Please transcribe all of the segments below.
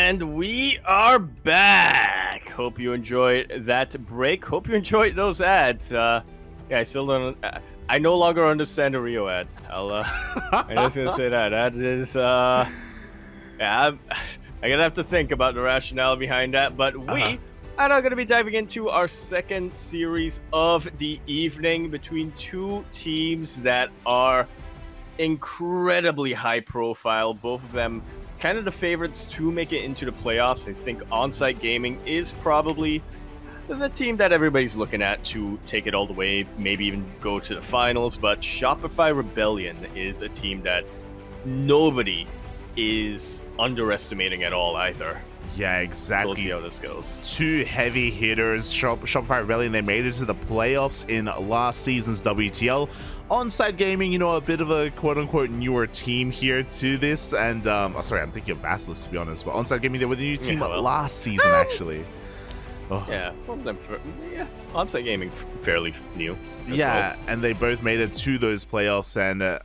And we are back. Hope you enjoyed that break. Hope you enjoyed those ads. Yeah, I still don't. I no longer understand the Rio ad. I'm just gonna say that. That is. Yeah, I'm gonna have to think about the rationale behind that. But we are now gonna be diving into our second series of the evening between two teams that are incredibly high profile. Both of them kind of the favorites to make it into the playoffs. I think Onsyde Gaming is probably the team that everybody's looking at to take it all the way, maybe even go to the finals. But Shopify Rebellion is a team that nobody is underestimating at all either. Yeah, exactly. So we'll see how this goes. Two heavy hitters, Shopify Rebellion, they made it to the playoffs in last season's WTL. Onsyde Gaming, a bit of a quote-unquote newer team here to this. And, sorry, I'm thinking of Basilisk, to be honest. But Onsyde Gaming, they were the new team last season, actually. Yeah, Onsyde Gaming, fairly new. Yeah, and they both made it to those playoffs. And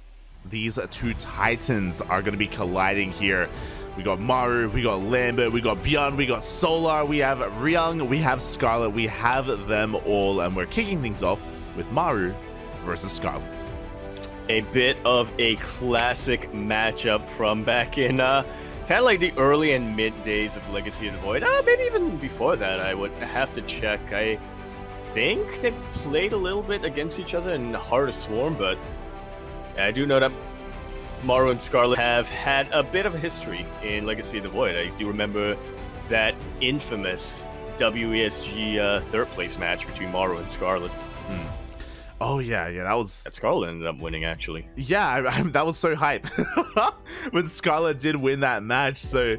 these two titans are going to be colliding here. We got Maru, we got Lambo, we got ByuN, we got Solar, we have Ryung, we have Scarlett, we have them all, and we're kicking things off with Maru versus Scarlett. A bit of a classic matchup from back in kind of like the early and mid days of Legacy of the Void. Maybe even before that, I would have to check. I think they played a little bit against each other in Heart of Swarm, but I do know that Maru and Scarlett have had a bit of a history in Legacy of the Void. I do remember that infamous WESG third place match between Maru and Scarlett. Oh yeah, that was... Scarlett ended up winning, actually. Yeah, that was so hype when Scarlett did win that match. So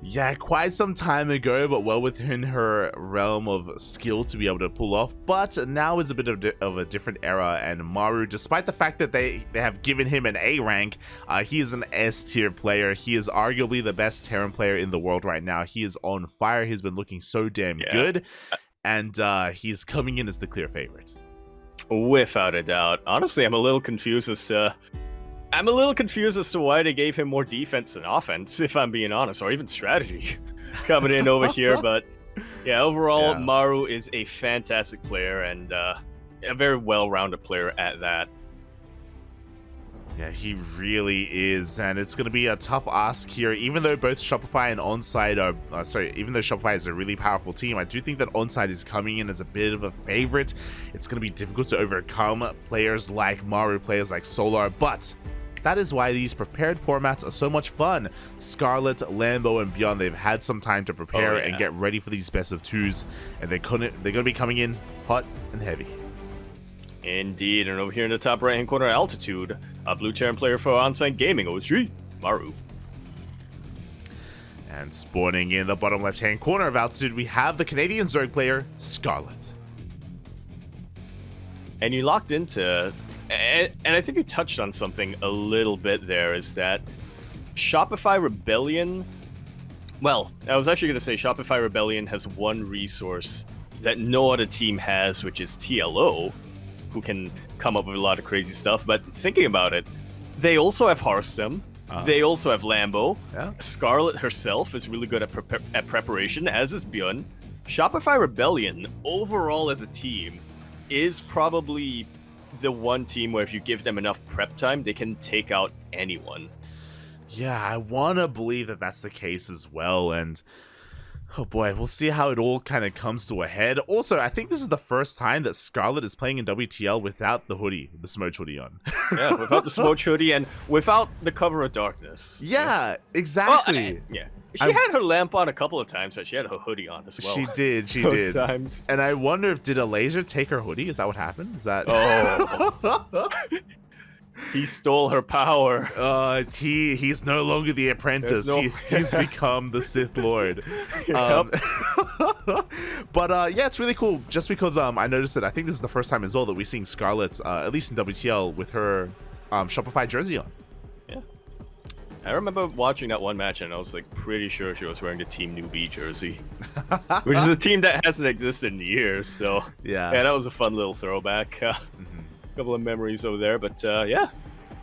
yeah, quite some time ago, but well within her realm of skill to be able to pull off. But now is a bit of a different era, and Maru, despite the fact that they have given him an A rank, he is an S tier player. He is arguably the best Terran player in the world right now. He is on fire. He's been looking so damn good, and he's coming in as the clear favorite. Without a doubt. Honestly, I'm a little confused as to why they gave him more defense than offense, if I'm being honest, or even strategy coming in over here. But yeah, overall, Maru is a fantastic player and a very well-rounded player at that. Yeah, he really is, and it's going to be a tough ask here. Even though both Shopify and Onsyde are, even though Shopify is a really powerful team, I do think that Onsyde is coming in as a bit of a favorite. It's going to be difficult to overcome players like Maru, players like Solar, but that is why these prepared formats are so much fun. Scarlett, Lambo, and ByuN, they've had some time to prepare and get ready for these best of twos, and they're going to be coming in hot and heavy. Indeed, and over here in the top right-hand corner, Altitude, a blue Terran player for Onsyde Gaming, Onsyde, Maru. And spawning in the bottom left-hand corner of Altitude, we have the Canadian Zerg player, Scarlett. And you locked into, and I think you touched on something a little bit there, is that Shopify Rebellion, well, I was actually going to say Shopify Rebellion has one resource that no other team has, which is TLO, who can come up with a lot of crazy stuff. But thinking about it, they also have Hearthstone. They also have Lambo. Scarlett herself is really good at preparation, as is ByuN. Shopify Rebellion, overall as a team, is probably the one team where if you give them enough prep time, they can take out anyone. Yeah, I want to believe that that's the case as well, and oh boy, we'll see how it all kind of comes to a head. Also, I think this is the first time that Scarlett is playing in WTL without the hoodie, the Smoke hoodie on. Yeah, without the Smoke hoodie and without the cover of darkness. Yeah, exactly. Well, she had her lamp on a couple of times, but she had her hoodie on as well. She did. Those times. And I wonder if did a laser take her hoodie? Is that what happened? Is that? Oh. He stole her power. He's no longer the apprentice. He's become the Sith Lord. But yeah, it's really cool. Just because I noticed that I think this is the first time as well that we're seeing Scarlett, at least in WTL, with her Shopify jersey on. Yeah. I remember watching that one match and I was like pretty sure she was wearing the Team Newbie jersey, which is a team that hasn't existed in years. So yeah, that was a fun little throwback. Couple of memories over there, but yeah,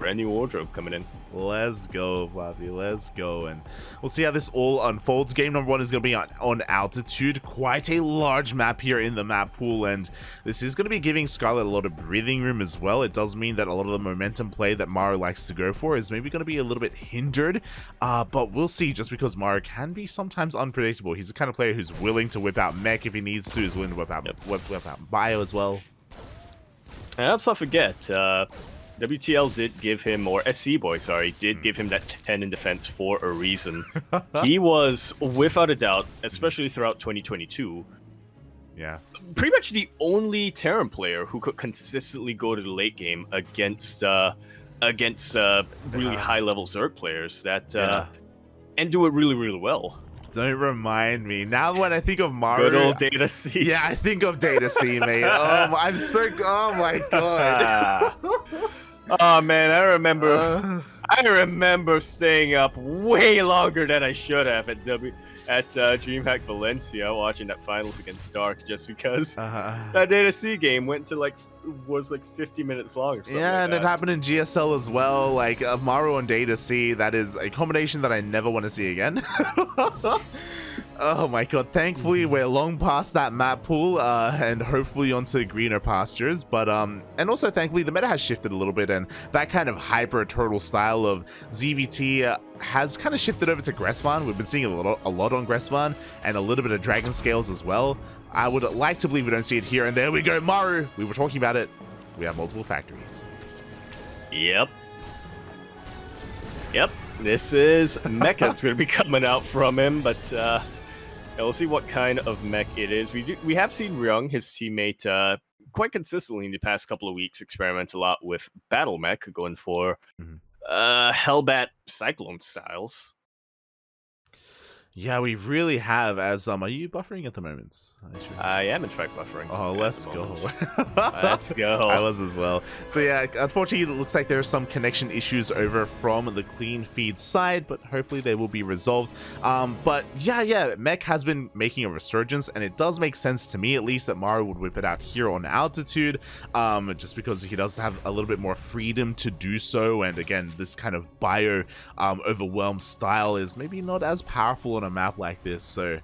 Brand new wardrobe coming in. Let's go, Bobby. Let's go. And we'll see how this all unfolds. Game number 1 is going to be on altitude. Quite a large map here in the map pool. And this is going to be giving Scarlett a lot of breathing room as well. It does mean that a lot of the momentum play that Maru likes to go for is maybe going to be a little bit hindered. But we'll see, just because Maru can be sometimes unpredictable. He's the kind of player who's willing to whip out mech if he needs to. He's willing to whip out, whip out bio as well. And let's not forget, WTL did give him, or SC Boy, sorry, did give him that 10 in defense for a reason. He was, without a doubt, especially throughout 2022, pretty much the only Terran player who could consistently go to the late game against really high-level Zerg players that and do it really, really well. Don't remind me. Now when I think of Maru... Good old Data C. Yeah, I think of Data C, mate. I'm so... Oh, my God. Oh, man, I remember staying up way longer than I should have at DreamHack Valencia watching that finals against Dark, just because that Data C game was 50 minutes long or something. Yeah, and like it happened in GSL as well. Like Maru and Data C, that is a combination that I never want to see again. Oh my God, thankfully we're long past that map pool and hopefully onto greener pastures, but and also thankfully the meta has shifted a little bit, and that kind of hyper turtle style of ZVT has kind of shifted over to Gressvan. We've been seeing a lot on Gressvan and a little bit of Dragon Scales as well. I would like to believe we don't see it here, and there we go, Maru. We were talking about it. We have multiple factories. Yep. This is mech that's going to be coming out from him, but we'll see what kind of mech it is. We have seen Ryung, his teammate, quite consistently in the past couple of weeks experiment a lot with battle mech, going for Hellbat Cyclone styles. Yeah, we really have. As are you buffering at the moment? I am in fact buffering. Oh, let's go. Let's go. I was as well. So yeah, unfortunately, it looks like there are some connection issues over from the clean feed side, but hopefully they will be resolved. But yeah, mech has been making a resurgence, and it does make sense to me, at least, that Maru would whip it out here on altitude, just because he does have a little bit more freedom to do so. And again, this kind of bio overwhelmed style is maybe not as powerful on a map like this. So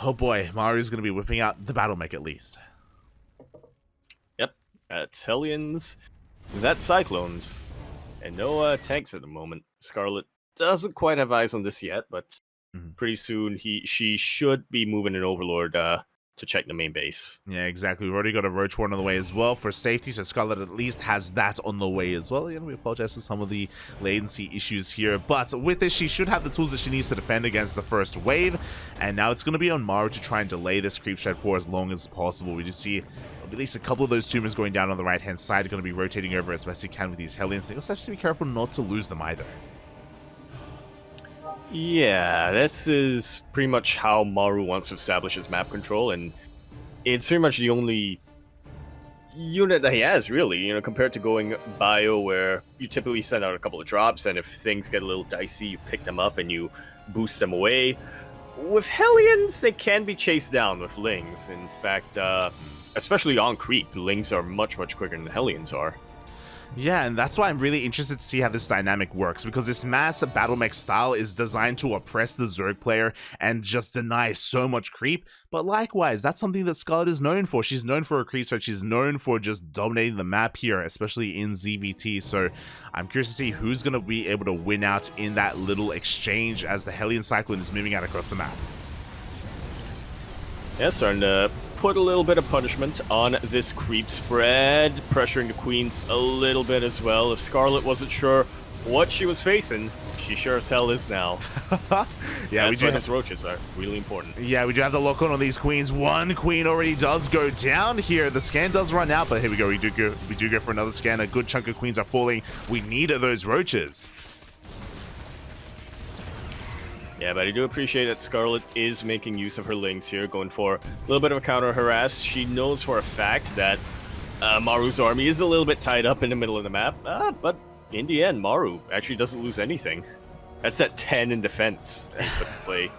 oh boy, Maru's going to be whipping out the battle mech at least. Yep, that's Hellions, that's Cyclones, and no tanks at the moment. Scarlett doesn't quite have eyes on this yet, but pretty soon she should be moving an Overlord to check the main base. Yeah, exactly. We've already got a Roach Warren on the way as well for safety, so Scarlett at least has that on the way as well. We apologize for some of the latency issues here, but with this, she should have the tools that she needs to defend against the first wave, and now it's going to be on Maru to try and delay this creep shred for as long as possible. We just see at least a couple of those tumors going down on the right-hand side, going to be rotating over as best he can with these Hellions. They also have to be careful not to lose them either. Yeah, this is pretty much how Maru wants to establish his map control, and it's pretty much the only unit that he has, really, compared to going bio, where you typically send out a couple of drops, and if things get a little dicey, you pick them up and you boost them away. With Hellions, they can be chased down with Lings. In fact, especially on creep, Lings are much, much quicker than Hellions are. Yeah, and that's why I'm really interested to see how this dynamic works, because this mass battle mech style is designed to oppress the Zerg player and just deny so much creep. But likewise, that's something that Scarlett is known for. She's known for her creep threat. She's known for just dominating the map here, especially in ZVT. So I'm curious to see who's going to be able to win out in that little exchange as the Hellion Cyclone is moving out across the map. Yeah, starting to put a little bit of punishment on this creep spread, pressuring the Queens a little bit as well. If Scarlett wasn't sure what she was facing, she sure as hell is now. Yeah, that's why those roaches are really important. Yeah, we do have the lock on these Queens. One Queen already does go down here. The scan does run out, but here we go. We do go for another scan. A good chunk of Queens are falling. We need those roaches. Yeah, but I do appreciate that Scarlett is making use of her Lings here, going for a little bit of a counter harass. She knows for a fact that Maru's army is a little bit tied up in the middle of the map, but in the end, Maru actually doesn't lose anything. That's at 10 in defense. They put to play.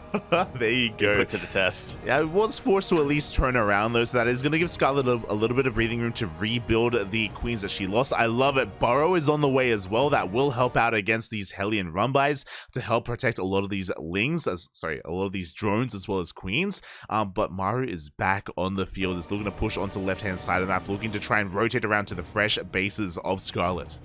There you They go. put to the test. Yeah, it was forced to at least turn around though, so that is going to give Scarlett a little bit of breathing room to rebuild the queens that she lost. I love it. Burrow is on the way as well. That will help out against these Hellion run-bys to help protect a lot of these lings, a lot of these drones as well as queens. But Maru is back on the field. Is looking to push onto the left-hand side of the map, looking to try and rotate around to the fresh bases of Scarlett.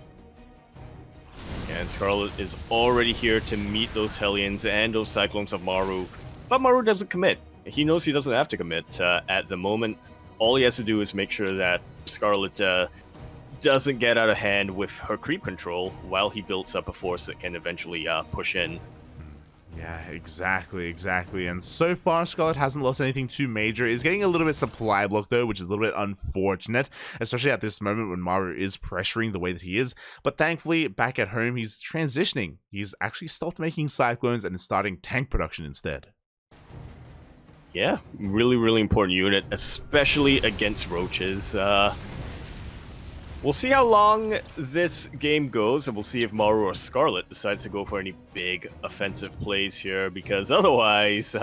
And Scarlett is already here to meet those Hellions and those Cyclones of Maru. But Maru doesn't commit. He knows he doesn't have to commit at the moment. All he has to do is make sure that Scarlett doesn't get out of hand with her creep control while he builds up a force that can eventually push in. Yeah, exactly. And so far, Scarlett hasn't lost anything too major. Is getting a little bit supply block, though, which is a little bit unfortunate, especially at this moment when Maru is pressuring the way that he is. But thankfully, back at home, he's transitioning. He's actually stopped making Cyclones and is starting tank production instead. Yeah, really important unit, especially against roaches. We'll see how long this game goes, and we'll see if Maru or Scarlett decides to go for any big offensive plays here, because otherwise,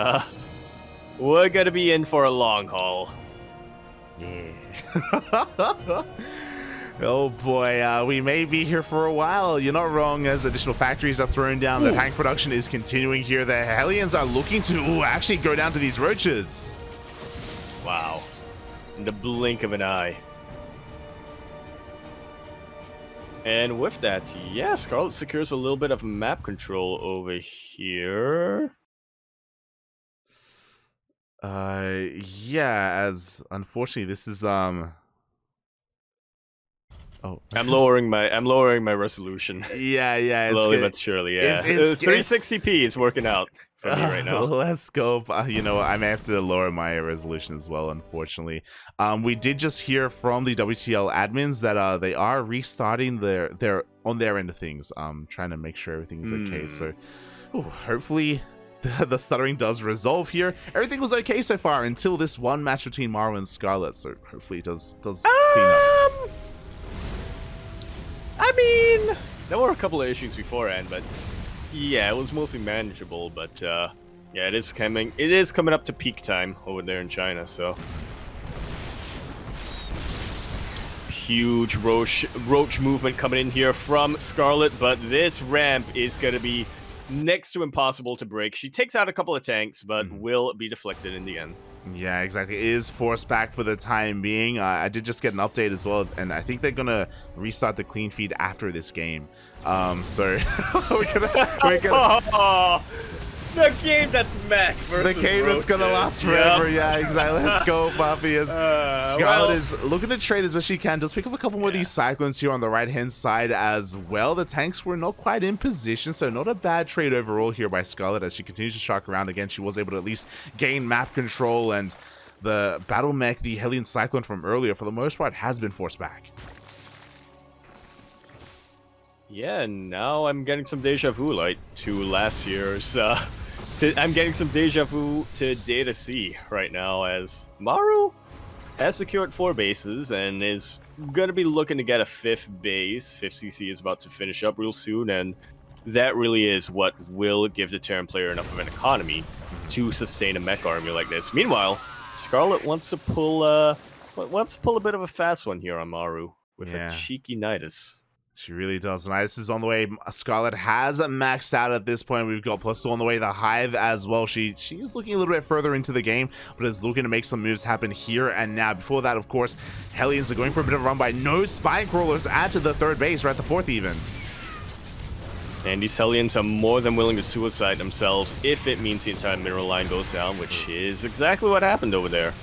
we're gonna be in for a long haul. Yeah. Oh boy, we may be here for a while. You're not wrong, as additional factories are thrown down. The tank production is continuing here. The Hellions are looking to actually go down to these roaches. Wow. In the blink of an eye. And with that, yeah, Scarlett secures a little bit of map control over here. Yeah, as unfortunately this is Oh. I'm lowering my resolution. Yeah, it's slowly good. but surely, yeah. It's 360p is working out for me right now. Let's go. You know, I may have to lower my resolution as well, unfortunately. We did just hear from the WTL admins that they are restarting their on their end of things. Trying to make sure everything is okay. So hopefully the stuttering does resolve here. Everything was okay so far until this one match between Maru and Scarlett. So hopefully it does clean up. I mean, there were a couple of issues beforehand, but yeah, it was mostly manageable. But yeah, it is coming up to peak time over there in China. So huge roach movement coming in here from Scarlett, but this ramp is gonna be next to impossible to break. She takes out a couple of tanks, but will be deflected in the end. Yeah, exactly. It is forced back for the time being. I did just get an update as well, and I think they're gonna restart the clean feed after this game. So we're gonna the game that's mech versus the game that's gonna last forever. Yeah, exactly. Let's go, Buffy. As Scarlett is looking to trade as best she can. Just pick up a couple more of these Cyclones here on the right-hand side as well. The tanks were not quite in position, so not a bad trade overall here by Scarlett as she continues to shock around. Again, she was able to at least gain map control, and the battle mech, the Hellion Cyclone from earlier, for the most part, has been forced back. Yeah, now I'm getting some deja vu, like, to last year's. I'm getting some deja vu to Data C right now, as Maru has secured 4 bases and is going to be looking to get a 5th base. 5th CC is about to finish up real soon, and that really is what will give the Terran player enough of an economy to sustain a mech army like this. Meanwhile, Scarlett wants to pull a bit of a fast one here on Maru with a cheeky Nidus. She really does. Nidus is on the way. Scarlett has maxed out at this point. We've got +2 on the way. The Hive as well. She is looking a little bit further into the game, but is looking to make some moves happen here and now. Before that, of course, Hellions are going for a bit of a run by. No Spine Crawlers at the 3rd base, or at the 4th even. And these Hellions are more than willing to suicide themselves if it means the entire mineral line goes down, which is exactly what happened over there.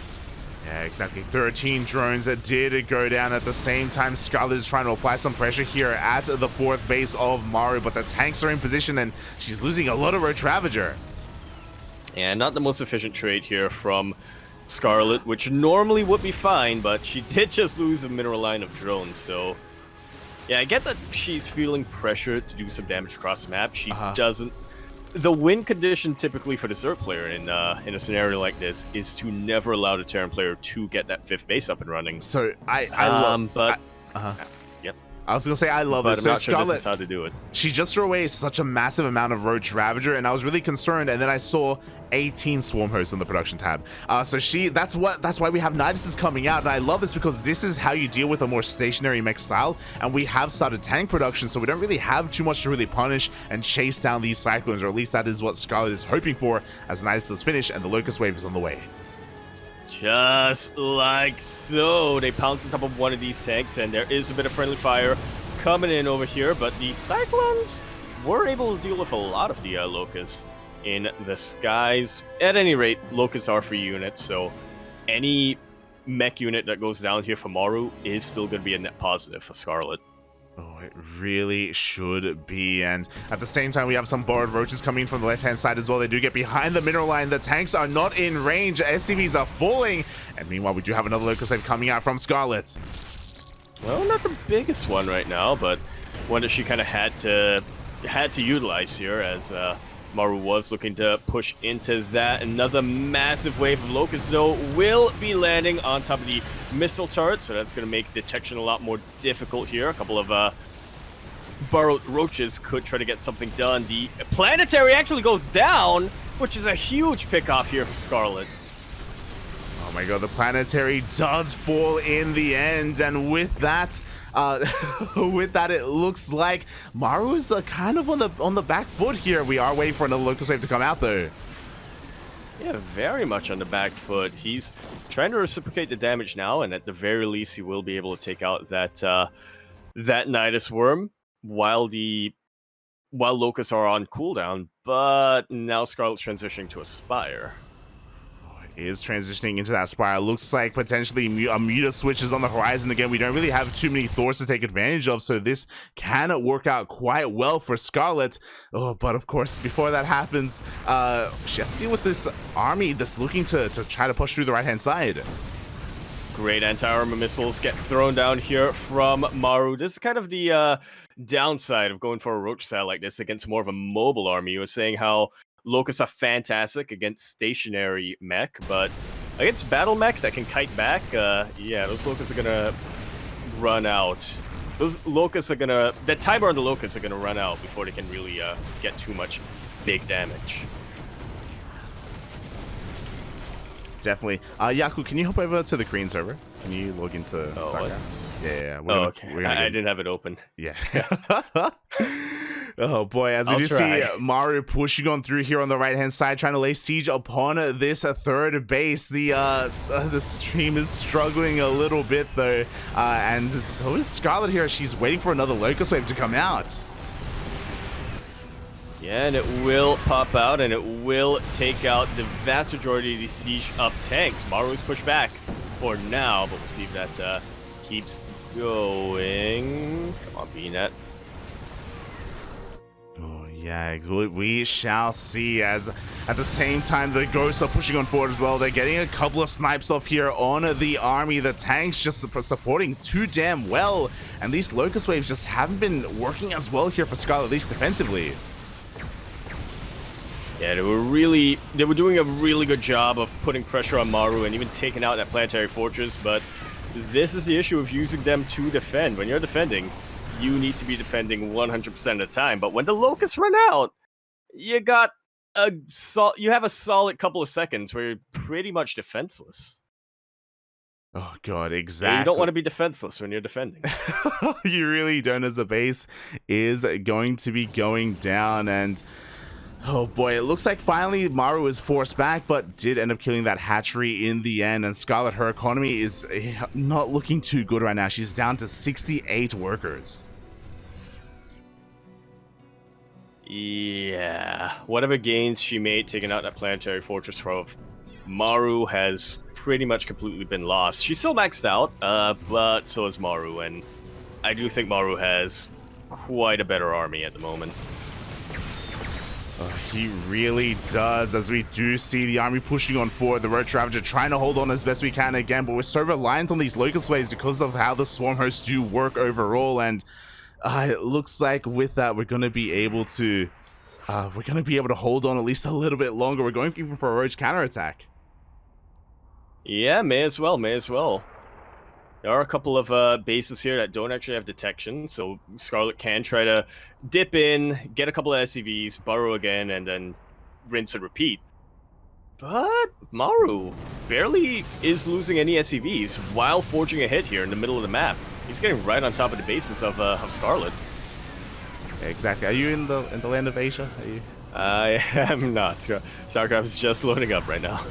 Yeah, exactly. 13 drones that did go down. At the same time, Scarlett is trying to apply some pressure here at the 4th base of Maru, but the tanks are in position and she's losing a lot of Roach Ravager. And not the most efficient trade here from Scarlett, which normally would be fine, but she did just lose a mineral line of drones, so yeah, I get that she's feeling pressure to do some damage across the map. She doesn't. The win condition typically for the Zerg player in a scenario like this is to never allow the Terran player to get that 5th base up and running. So Yep. I was gonna say I love but this. I'm So not sure Scarlett, this is how to do it. she just threw away such a massive amount of Roach Ravager, and I was really concerned. And then I saw 18 Swarm Hosts on the production tab. So that's why we have Nidus coming out, and I love this because this is how you deal with a more stationary mech style. And we have started tank production, so we don't really have too much to really punish and chase down these Cyclones, or at least that is what Scarlett is hoping for as Nidus does finish, and the Locust Wave is on the way. Just like so, they pounce on top of one of these tanks, and there is a bit of friendly fire coming in over here, but the Cyclones were able to deal with a lot of the Locusts in the skies. At any rate, Locusts are free units, so any mech unit that goes down here for Maru is still going to be a net positive for Scarlett. Oh, it really should be. And at the same time, we have some borrowed roaches coming from the left-hand side as well. They do get behind the mineral line. The tanks are not in range. SCVs are falling. And meanwhile, we do have another Locust Wave coming out from Scarlett. Well, not the biggest one right now, but one that she kind of had to utilize here, as Maru was looking to push into that. Another massive wave of Locusts, though, will be landing on top of the missile turret, so that's going to make detection a lot more difficult here. A couple of burrowed roaches could try to get something done. The planetary actually goes down, which is a huge pick-off here for Scarlett. Oh my god, the planetary does fall in the end, and with that, it looks like Maru is kind of on the back foot here. We are waiting for another Locust Wave to come out, though. Yeah, very much on the back foot. He's trying to reciprocate the damage now, and at the very least, he will be able to take out that Nidus worm while Locusts are on cooldown. But now Scarlett's transitioning to a Spire. Is transitioning into that Spire. Looks like potentially a Muta switch is on the horizon again. We don't really have too many Thors to take advantage of, so this can work out quite well for Scarlett. Oh, but of course, before that happens, she has to deal with this army that's looking to try to push through the right-hand side. Great anti-armor missiles get thrown down here from Maru. This is kind of the downside of going for a roach style like this against more of a mobile army. You were saying how Locusts are fantastic against stationary mech, but against battle mech that can kite back, yeah, those Locusts are gonna run out. The timer on the Locusts are gonna run out before they can really get too much big damage. Definitely. Yaku, can you hop over to the Korean server? Can you log into StarCraft? Yeah. Okay. I didn't have it open. Yeah. Oh boy, as we do see Maru pushing on through here on the right hand side, trying to lay siege upon this third base. The stream is struggling a little bit though, and so is Scarlett here. She's waiting for another Locust Wave to come out. Yeah, and it will pop out, and it will take out the vast majority of these siege up tanks. Maru's pushed back for now, but we'll see if that keeps going. Come on, ByuN. Oh, yeah, we shall see, as at the same time the ghosts are pushing on forward as well. They're getting a couple of snipes off here on the army. The tanks just supporting too damn well, and these Locust Waves just haven't been working as well here for Scarlett, at least defensively. Yeah, they were doing a really good job of putting pressure on Maru and even taking out that planetary fortress, but this is the issue of using them to defend. When you're defending, you need to be defending 100% of the time, but when the Locusts run out, you have a solid couple of seconds where you're pretty much defenseless. Oh god, exactly. You don't want to be defenseless when you're defending. You really don't, as the base is going to be going down, and oh boy, it looks like finally Maru is forced back, but did end up killing that hatchery in the end. And Scarlett, her economy is not looking too good right now. She's down to 68 workers. Yeah, whatever gains she made taking out that planetary fortress from Maru has pretty much completely been lost. She's still maxed out, but so is Maru, and I do think Maru has quite a better army at the moment. He really does, as we do see the army pushing on forward. The Roach Ravager trying to hold on as best we can again, but we're so reliant on these Locust Waves because of how the Swarm Hosts do work overall, and it looks like with that we're going to be able to hold on at least a little bit longer. We're going even for a Roach counterattack. Yeah, may as well. There are a couple of bases here that don't actually have detection, so Scarlett can try to dip in, get a couple of SCVs, burrow again, and then rinse and repeat. But Maru barely is losing any SCVs while forging ahead here in the middle of the map. He's getting right on top of the bases of Scarlett. Yeah, exactly. Are you in the land of Asia? Are you? I am not. StarCraft is just loading up right now.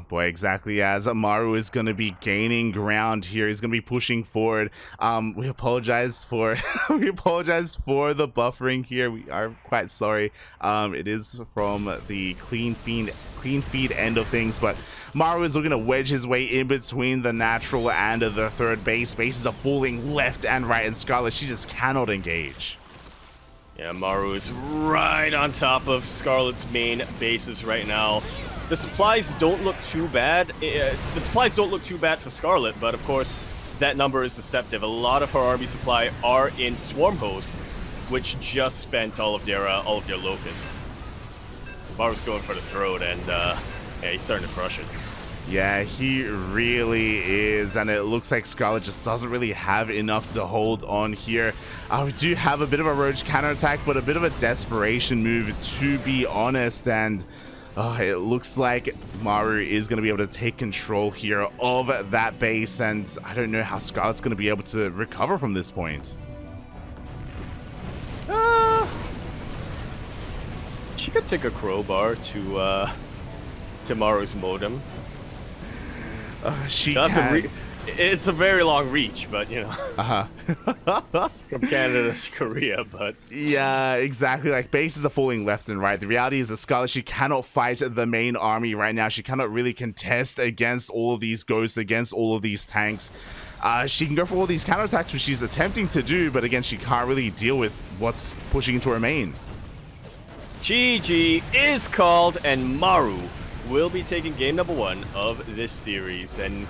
Boy, exactly as Maru is going to be gaining ground here. He's going to be pushing forward. We apologize for we apologize for the buffering here. We are quite sorry. It is from the clean feed end of things, but Maru is looking to wedge his way in between the natural and the third base. Bases are falling left and right, and Scarlett, she just cannot engage. Yeah, Maru is right on top of Scarlett's main bases right now. The supplies don't look too bad. The supplies don't look too bad for Scarlett, but of course, that number is deceptive. A lot of her army supply are in swarm hosts, which just spent all of their locusts. Maru's going for the throat, and yeah, he's starting to crush it. Yeah, he really is, and it looks like Scarlett just doesn't really have enough to hold on here. We do have a bit of a roach counterattack, but a bit of a desperation move, to be honest, and it looks like Maru is going to be able to take control here of that base, and I don't know how Scarlett's going to be able to recover from this point. She could take a crowbar to Maru's modem. She can. It's a very long reach, but you know. From Canada to Korea, but yeah, exactly. Like, bases are falling left and right. The reality is that Scarlett, she cannot fight the main army right now. She cannot really contest against all of these ghosts, against all of these tanks. She can go for all these counterattacks, which she's attempting to do, but again, she can't really deal with what's pushing into her main. GG is called, and Maru will be taking game number 1 of this series, and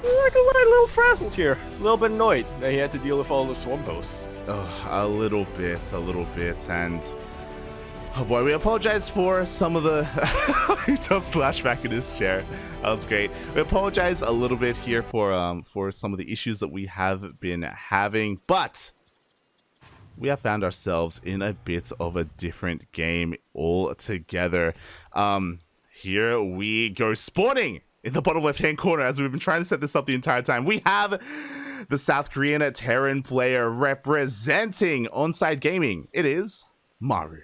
like a little frazzled here, a little bit annoyed that he had to deal with all the swarm hosts. Oh, a little bit, and oh boy, we apologize for some of the he does slash back in his chair. That was great. We apologize a little bit here for some of the issues that we have been having, but we have found ourselves in a bit of a different game altogether. Here we go, spawning in the bottom left-hand corner, as we've been trying to set this up the entire time. We have the South Korean Terran player representing Onsyde Gaming. It is Maru.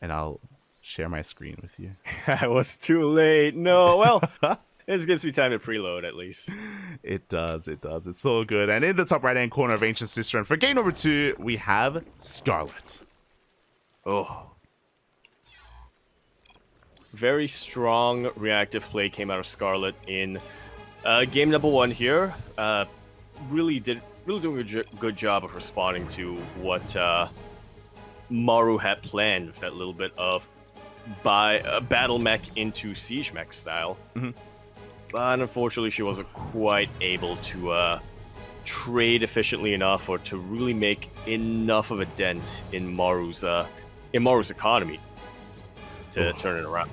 And I'll share my screen with you. I was too late. No, well, this gives me time to preload at least. It does. It's so good. And in the top right-hand corner of Ancient Sister, and for game number 2, we have Scarlett. Oh. Very strong reactive play came out of Scarlett in game number 1 here. Really doing a good job of responding to what Maru had planned with that little bit of battle mech into siege mech style. Mm-hmm. But unfortunately, she wasn't quite able to trade efficiently enough, or to really make enough of a dent in Maru's economy to turn it around.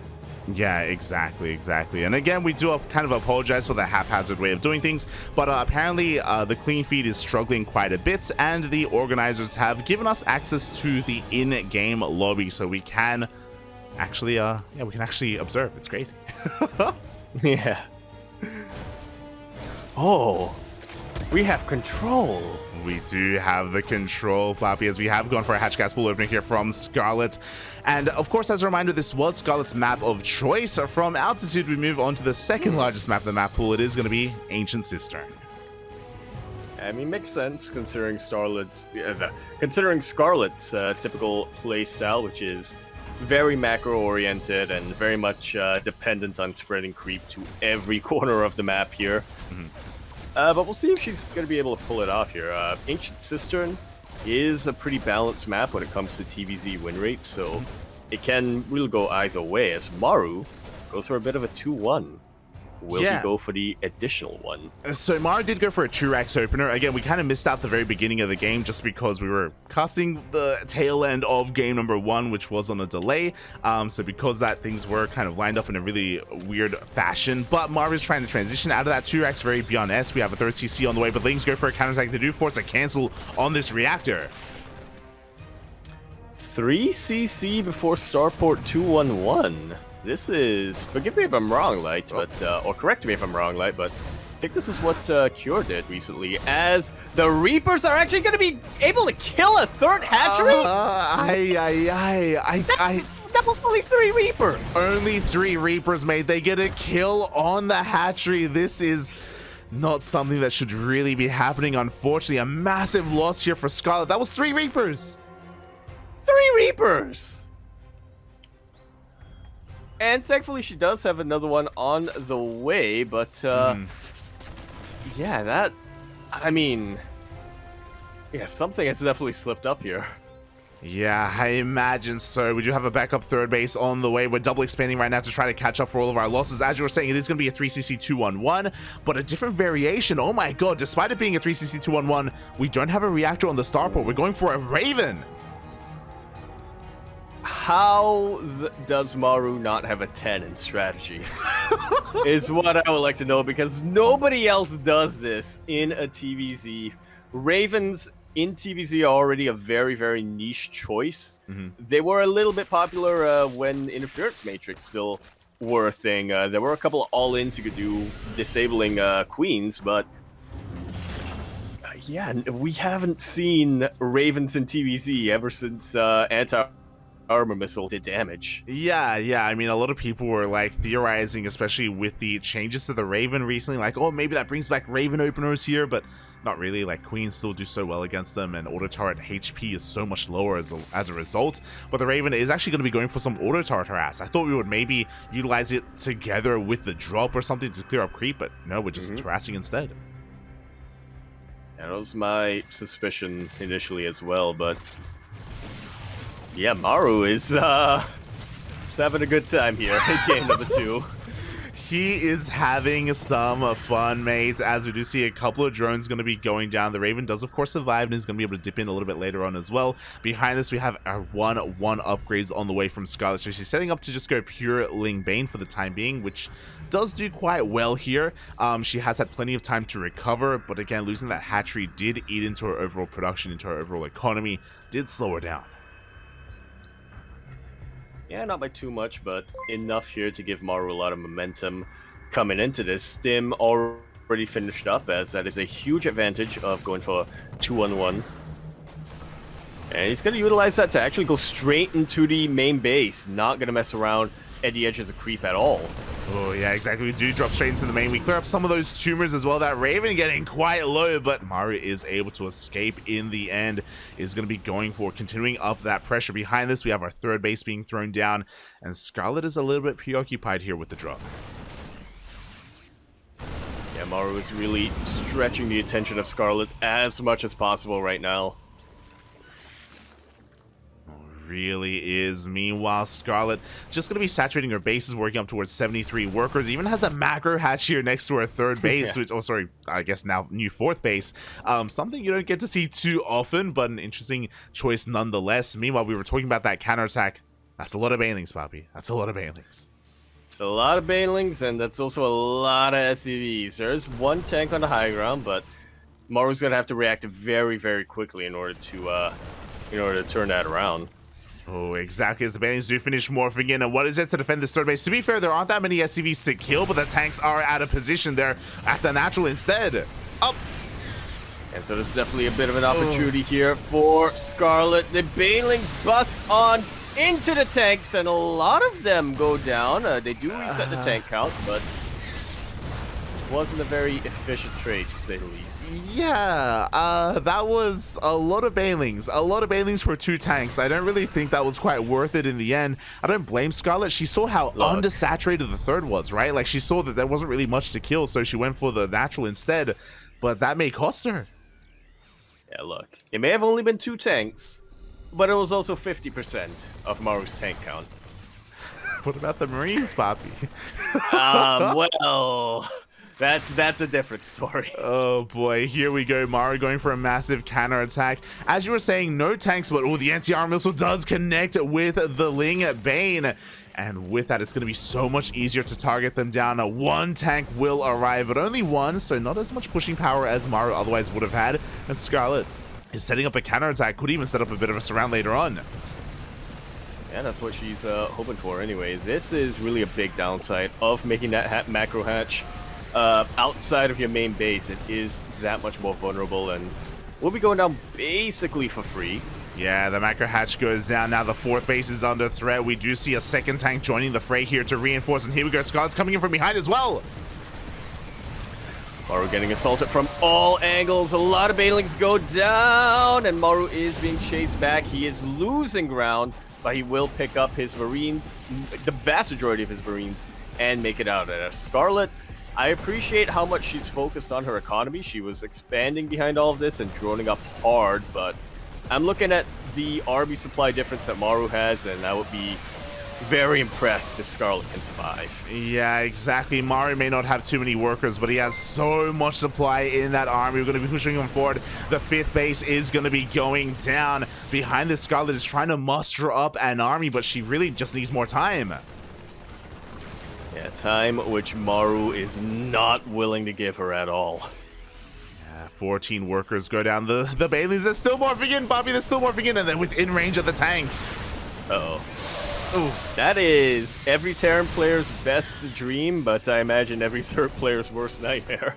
Yeah, exactly. And again, we do kind of apologize for the haphazard way of doing things, but apparently the clean feed is struggling quite a bit, and the organizers have given us access to the in-game lobby, so we can actually observe. It's crazy. Yeah. Oh, we have control. We do have the control, Poppy, as we have gone for a hatch gas pool opening here from Scarlett. And of course, as a reminder, this was Scarlett's map of choice. From altitude, we move on to the second largest map of the map pool. It is going to be Ancient Cistern. I mean, makes sense considering Scarlett's typical play style, which is very macro-oriented and very much dependent on spreading creep to every corner of the map here. Mm-hmm. But we'll see if she's going to be able to pull it off here. Ancient Cistern is a pretty balanced map when it comes to TVZ win rate, so it can really go either way, as Maru goes for a bit of a 2-1. Will he go for the additional one? So Maru did go for a 2-Rex opener. Again, we kind of missed out the very beginning of the game just because we were casting the tail end of game number 1, which was on a delay. So because that, things were kind of lined up in a really weird fashion. But Maru is trying to transition out of that 2-Rex very ByuN-esque. We have a 3rd CC on the way, but Lings go for a counterattack. They do force a cancel on this reactor. 3 CC before starport 211. This is, forgive me if I'm wrong, Light, but or correct me if I'm wrong, Light, but I think this is what Cure did recently, as the Reapers are actually going to be able to kill a 3rd hatchery? That was only 3 Reapers. Only 3 Reapers, mate. They get a kill on the hatchery. This is not something that should really be happening, unfortunately. A massive loss here for Scarlett. That was 3 Reapers. 3 Reapers. And thankfully she does have another one on the way, but yeah, that, I mean, yeah, something has definitely slipped up here. Yeah, I imagine so. We do have a backup 3rd base on the way. We're double expanding right now to try to catch up for all of our losses. As you were saying, it is going to be a 3cc 211, but a different variation. Oh my god, despite it being a 3cc 211, we don't have a reactor on the starport. We're going for a Raven. How does Maru not have a 10 in strategy? Is what I would like to know, because nobody else does this in a TVZ. Ravens in TVZ are already a very, very niche choice. They were a little bit popular when Interference Matrix still were a thing. There were a couple of all-ins you could do disabling queens, but yeah, we haven't seen Ravens in TVZ ever since anti-armor missile did damage. Yeah, I mean, a lot of people were like theorizing, especially with the changes to the Raven recently, like, oh, maybe that brings back Raven openers here, but not really. Like, queens still do so well against them, and auto turret HP is so much lower as a result. But the Raven is actually going to be going for some auto turret harass. I thought we would maybe utilize it together with the drop or something to clear up creep, but no, we're just harassing instead. That was my suspicion initially as well, but yeah, Maru is having a good time here in game number 2. He is having some fun, mate, as we do see a couple of drones going to be going down. The Raven does, of course, survive and is going to be able to dip in a little bit later on as well. Behind this, we have our 1-1 upgrades on the way from Scarlett. So she's setting up to just go pure Ling Bane for the time being, which does do quite well here. She has had plenty of time to recover, but again, losing that hatchery did eat into her overall production, into her overall economy, did slow her down. Yeah, not by too much, but enough here to give Maru a lot of momentum coming into this. Stim already finished up, as that is a huge advantage of going for 2-on-1. And he's going to utilize that to actually go straight into the main base. Not going to mess around at the edges of creep at all. Oh, yeah, exactly. We do drop straight into the main. We clear up some of those tumors as well. That Raven getting quite low, but Maru is able to escape in the end. Is going to be going for continuing up that pressure. Behind this, we have our 3rd base being thrown down, and Scarlett is a little bit preoccupied here with the drop. Yeah, Maru is really stretching the attention of Scarlett as much as possible right now. Really is. Meanwhile, Scarlett just going to be saturating her bases, working up towards 73 workers. Even has a macro hatch here next to her 3rd base, which, oh, sorry, I guess now new 4th base. Something you don't get to see too often, but an interesting choice nonetheless. Meanwhile, we were talking about that counterattack. That's a lot of banelings, Poppy. That's a lot of banelings. It's a lot of banelings, and that's also a lot of SCVs. There's one tank on the high ground, but Maru's going to have to react very, very quickly in order to turn that around. Oh, exactly, as the banelings do finish morphing in. And what is it to defend this 3rd base? To be fair, there aren't that many SCVs to kill, but the tanks are out of position there at the natural instead. Up. And so there's definitely a bit of an opportunity here for Scarlett. The banelings bust on into the tanks, and a lot of them go down. They do reset the tank count, but it wasn't a very efficient trade, to say the least. Yeah, that was a lot of banelings. A lot of banelings for 2 tanks. I don't really think that was quite worth it in the end. I don't blame Scarlett. She saw how undersaturated the 3rd was, right? Like, she saw that there wasn't really much to kill, so she went for the natural instead. But that may cost her. Yeah, look. It may have only been 2 tanks, but it was also 50% of Maru's tank count. What about the Marines, Poppy? Well, that's a different story. Oh boy, here we go. Maru going for a massive counter attack. As you were saying, no tanks, but the anti-armor missile does connect with the Ling Bane. And with that, it's going to be so much easier to target them down. One tank will arrive, but only one, so not as much pushing power as Maru otherwise would have had. And Scarlett is setting up a counter attack, could even set up a bit of a surround later on. Yeah, that's what she's hoping for anyway. This is really a big downside of making that macro hatch outside of your main base. It is that much more vulnerable, and we'll be going down basically for free. Yeah, the macro hatch goes down. Now the fourth base is under threat. We do see a second tank joining the fray here to reinforce, and here we go. Scarlett's coming in from behind as well. Maru getting assaulted from all angles. A lot of banelings go down, and Maru is being chased back. He is losing ground, but he will pick up his Marines, the vast majority of his Marines, and make it out of there. Scarlett, I appreciate how much she's focused on her economy. She was expanding behind all of this and droning up hard, but I'm looking at the army supply difference that Maru has, and I would be very impressed if Scarlett can survive. Yeah, exactly. Maru may not have too many workers, but he has so much supply in that army. We're going to be pushing him forward. The fifth base is going to be going down. Behind this, Scarlett is trying to muster up an army, but she really just needs more time. Yeah, time which Maru is not willing to give her at all. 14 workers go down. The Baileys, they're still morphing in, Bobby. They're still morphing in, and they're within range of the tank. Uh-oh. Ooh, that is every Terran player's best dream, but I imagine every Zerg player's worst nightmare.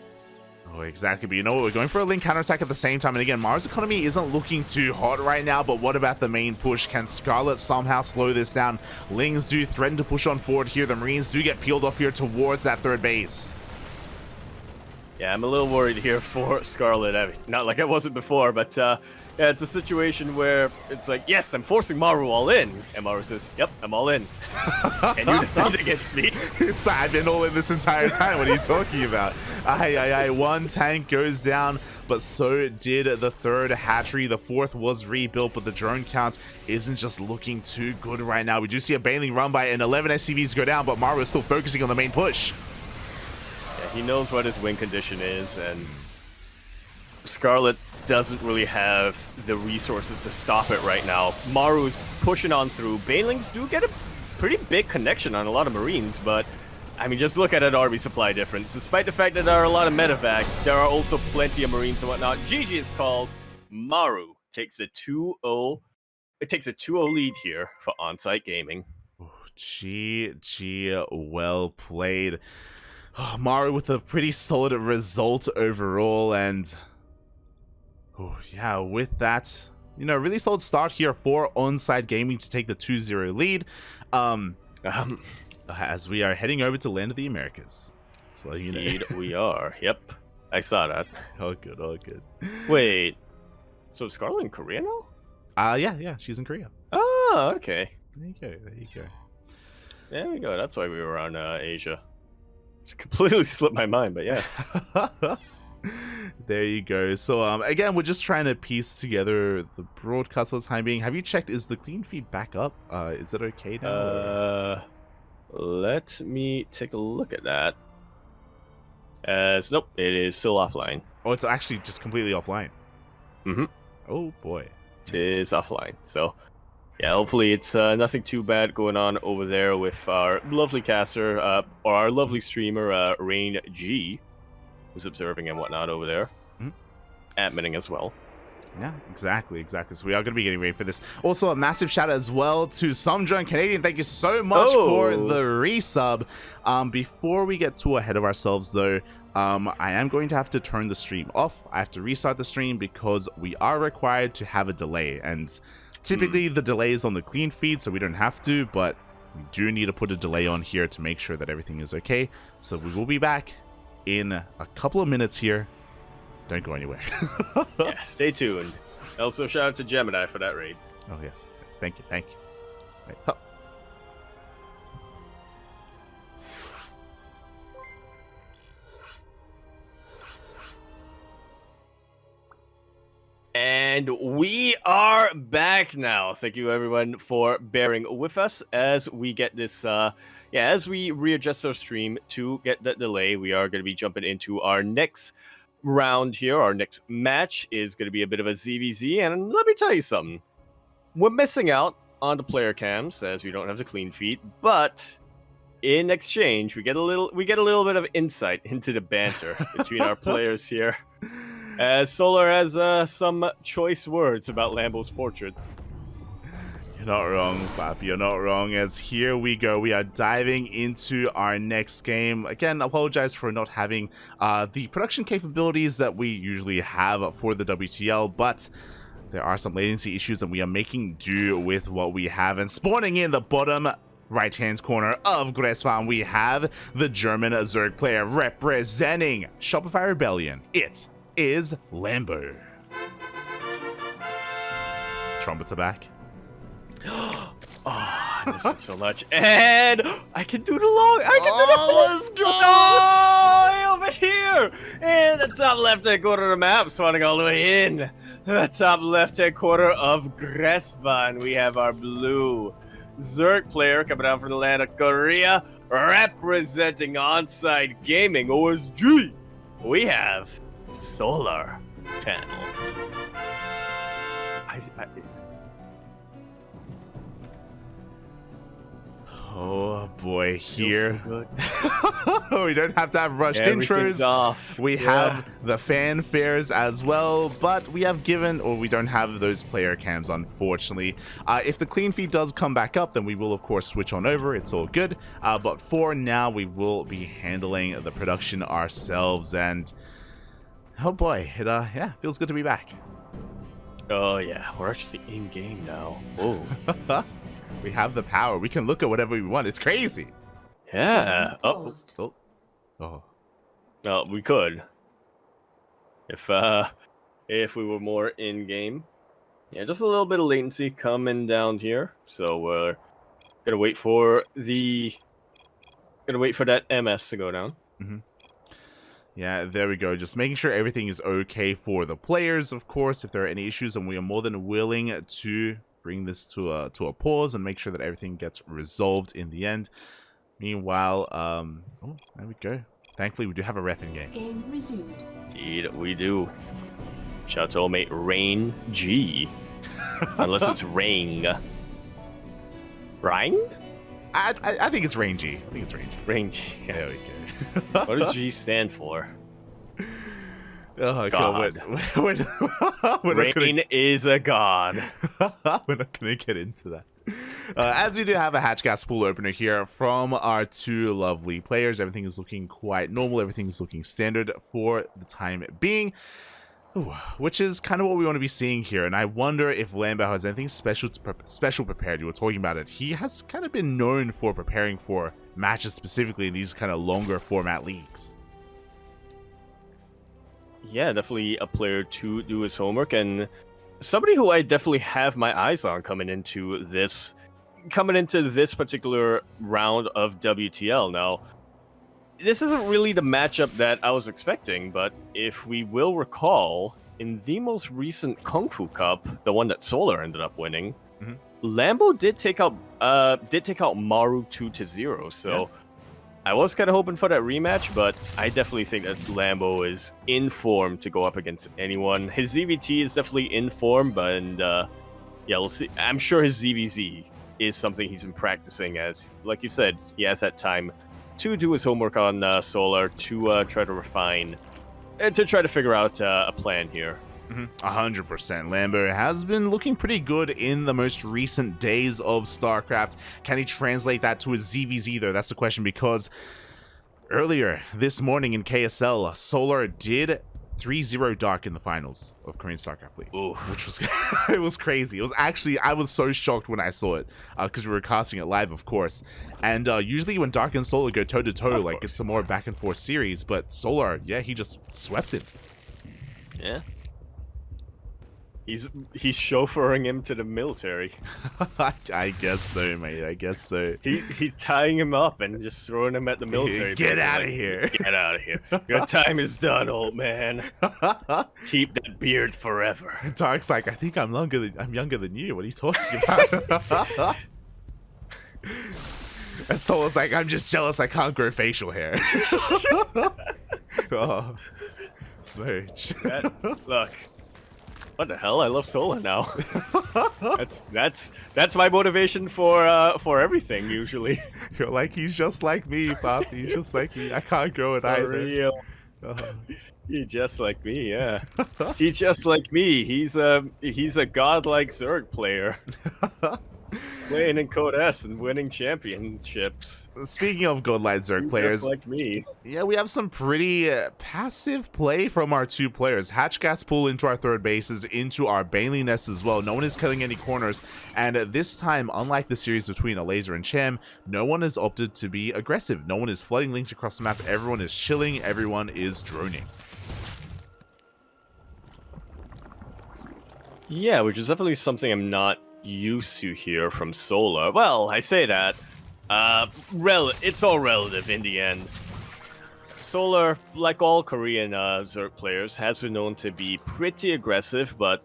Oh, exactly. But you know what? We're going for a Link counterattack at the same time. And again, Maru's economy isn't looking too hot right now, but what about the main push? Can Scarlett somehow slow this down? Lings do threaten to push on forward here. The Marines do get peeled off here towards that third base. Yeah, I'm a little worried here for Scarlett. I mean, not like I wasn't before, but yeah, it's a situation where it's like, yes, I'm forcing Maru all in. And Maru says, yep, I'm all in. Can you defend against me? I've been all in this entire time. What are you talking about? One tank goes down, but so did the third hatchery. The fourth was rebuilt, but the drone count isn't just looking too good right now. We do see a Baneling run by, and 11 SCVs go down, but Maru is still focusing on the main push. He knows what his win condition is, and Scarlett doesn't really have the resources to stop it right now. Maru's pushing on through. Banelings do get a pretty big connection on a lot of Marines, but I mean, just look at that army supply difference. Despite the fact that there are a lot of medevacs, there are also plenty of Marines and whatnot. GG is called. Maru takes a 2-0. It takes a 2-0 lead here for Onsyde Gaming. GG, well played. Maru with a pretty solid result overall, and yeah, with that, really solid start here for Onsyde Gaming to take the 2-0 lead. As we are heading over to Land of the Americas. So you know. Indeed, we are. Yep, I saw that. Oh, good, oh, good. Wait, so is Scarlett in Korea now? Yeah, she's in Korea. Oh, okay. There you go. There we go. That's why we were on Asia. It's completely slipped my mind, but yeah. There you go. So again, we're just trying to piece together the broadcast for the time being. Have you checked, is the clean feed back up? Is it okay now? Let me take a look at that. Nope, it is still offline. Oh, it's actually just completely offline. Mm-hmm. Oh boy. It is offline. So yeah, hopefully it's nothing too bad going on over there with our lovely caster, or our lovely streamer, Rain G, who's observing and whatnot over there. Mm-hmm. Adminning as well. Yeah, exactly. So we are going to be getting ready for this. Also, a massive shout out as well to Somejourn Canadian. Thank you so much for the resub. Before we get too ahead of ourselves, though, I am going to have to turn the stream off. I have to restart the stream because we are required to have a delay, and typically the delay is on the clean feed, so we don't have to, but we do need to put a delay on here to make sure that everything is okay. So we will be back in a couple of minutes here. Don't go anywhere. Yeah, stay tuned. Also, shout out to Gemini for that raid. Oh, yes. Thank you. Right. And And we are back now. Thank you everyone for bearing with us as we get this as we readjust our stream to get that delay. We are going to be jumping into our next round here. Our next match is going to be a bit of a ZVZ, and let me tell you something. We're missing out on the player cams as we don't have the clean feed, but in exchange we get a little bit of insight into the banter between our players here. As Solar has some choice words about Lambo's portrait. You're not wrong, Pap. You're not wrong. As here we go. We are diving into our next game. Again, apologize for not having the production capabilities that we usually have for the WTL, but there are some latency issues and we are making do with what we have. And spawning in the bottom right-hand corner of Gressfarm, we have the German Zerg player representing Shopify Rebellion. It is Lambo. Trumpets are back. Oh, I miss him so much. And I can do the long. I can do the let's go! over here. And the top left-hand corner of the map, spawning all the way in. The top left-hand corner of Gressvan, we have our blue Zerg player coming out from the land of Korea, representing Onsyde Gaming OSG. We have Solar Channel. Oh boy, here so we don't have to have rushed intros. We have the fanfares as well, but we have we don't have those player cams, unfortunately. If the clean feed does come back up, then we will of course switch on over. It's all good. But for now, we will be handling the production ourselves, and oh boy, it feels good to be back. Oh yeah, we're actually in game now. Oh. We have the power. We can look at whatever we want. It's crazy. Yeah. Oh. Well, we could. If we were more in game. Yeah, just a little bit of latency coming down here. So we're gonna wait for that MS to go down. Mm-hmm. Yeah, there we go. Just making sure everything is okay for the players, of course. If there are any issues, and we are more than willing to bring this to a pause and make sure that everything gets resolved in the end. Meanwhile, there we go. Thankfully, we do have a ref in game. Game resumed. Indeed, we do. Shout out to old mate Rain G. Unless it's Ring. Ring? I think it's Rangy. I think it's Rangy. Rangy. Yeah. There we go. What does G stand for? Oh, God. Rain is a god. We're not going to get into that. As we do have a hatch gas pool opener here from our two lovely players. Everything is looking quite normal. Everything is looking standard for the time being. Ooh, which is kind of what we want to be seeing here. And I wonder if Lambo has anything special prepared. You were talking about it. He has kind of been known for preparing for matches specifically in these kind of longer format leagues. Yeah, definitely a player to do his homework, and somebody who I definitely have my eyes on coming into this particular round of WTL. Now, this isn't really the matchup that I was expecting, but if we will recall, in the most recent Kung Fu Cup, the one that Solar ended up winning, Lambo did take out Maru 2-0. So. Yeah. I was kind of hoping for that rematch, but I definitely think that Lambo is in form to go up against anyone. His ZVT is definitely in form, but we'll see. I'm sure his ZVZ is something he's been practicing, as, like you said, he has that time to do his homework on Solar, to try to refine, and to try to figure out a plan here. 100%. Lambo has been looking pretty good in the most recent days of StarCraft. Can he translate that to his ZVZ, though? That's the question, because earlier this morning in KSL, Solar did 3-0 Dark in the finals of Korean StarCraft League. Oof. Which was it was crazy. It was actually, I was so shocked when I saw it, because we were casting it live, of course. And usually when Dark and Solar go toe-to-toe, like, it's a more back-and-forth series, but Solar, yeah, he just swept it. Yeah. He's chauffeuring him to the military. I guess so, mate. I guess so. He's tying him up and just throwing him at the military. Get out of here. Get out of here. Your time is done, old man. Keep that beard forever. Dark's like, I think I'm younger than you. What are you talking about? And Solar's like, I'm just jealous I can't grow facial hair. Oh, smooch. Look. What the hell? I love Solar now. that's my motivation for everything usually. You're like, he's just like me, Pop. He's just like me. I can't grow it For either. real. He's just like me, yeah. He's just like me. He's a godlike Zerg player. Playing in Code S and winning championships. Speaking of godlike Zerg players, just like me. Yeah, we have some pretty passive play from our two players. Hatchgas pull into our third bases, into our Baneling nest as well. No one is cutting any corners, and this time, unlike the series between Alazer and Cham, no one has opted to be aggressive. No one is flooding links across the map. Everyone is chilling. Everyone is droning. Yeah, which is definitely something I'm not used to here from Solar. Well, I say that. It's all relative in the end. Solar, like all Korean Zerg players, has been known to be pretty aggressive, but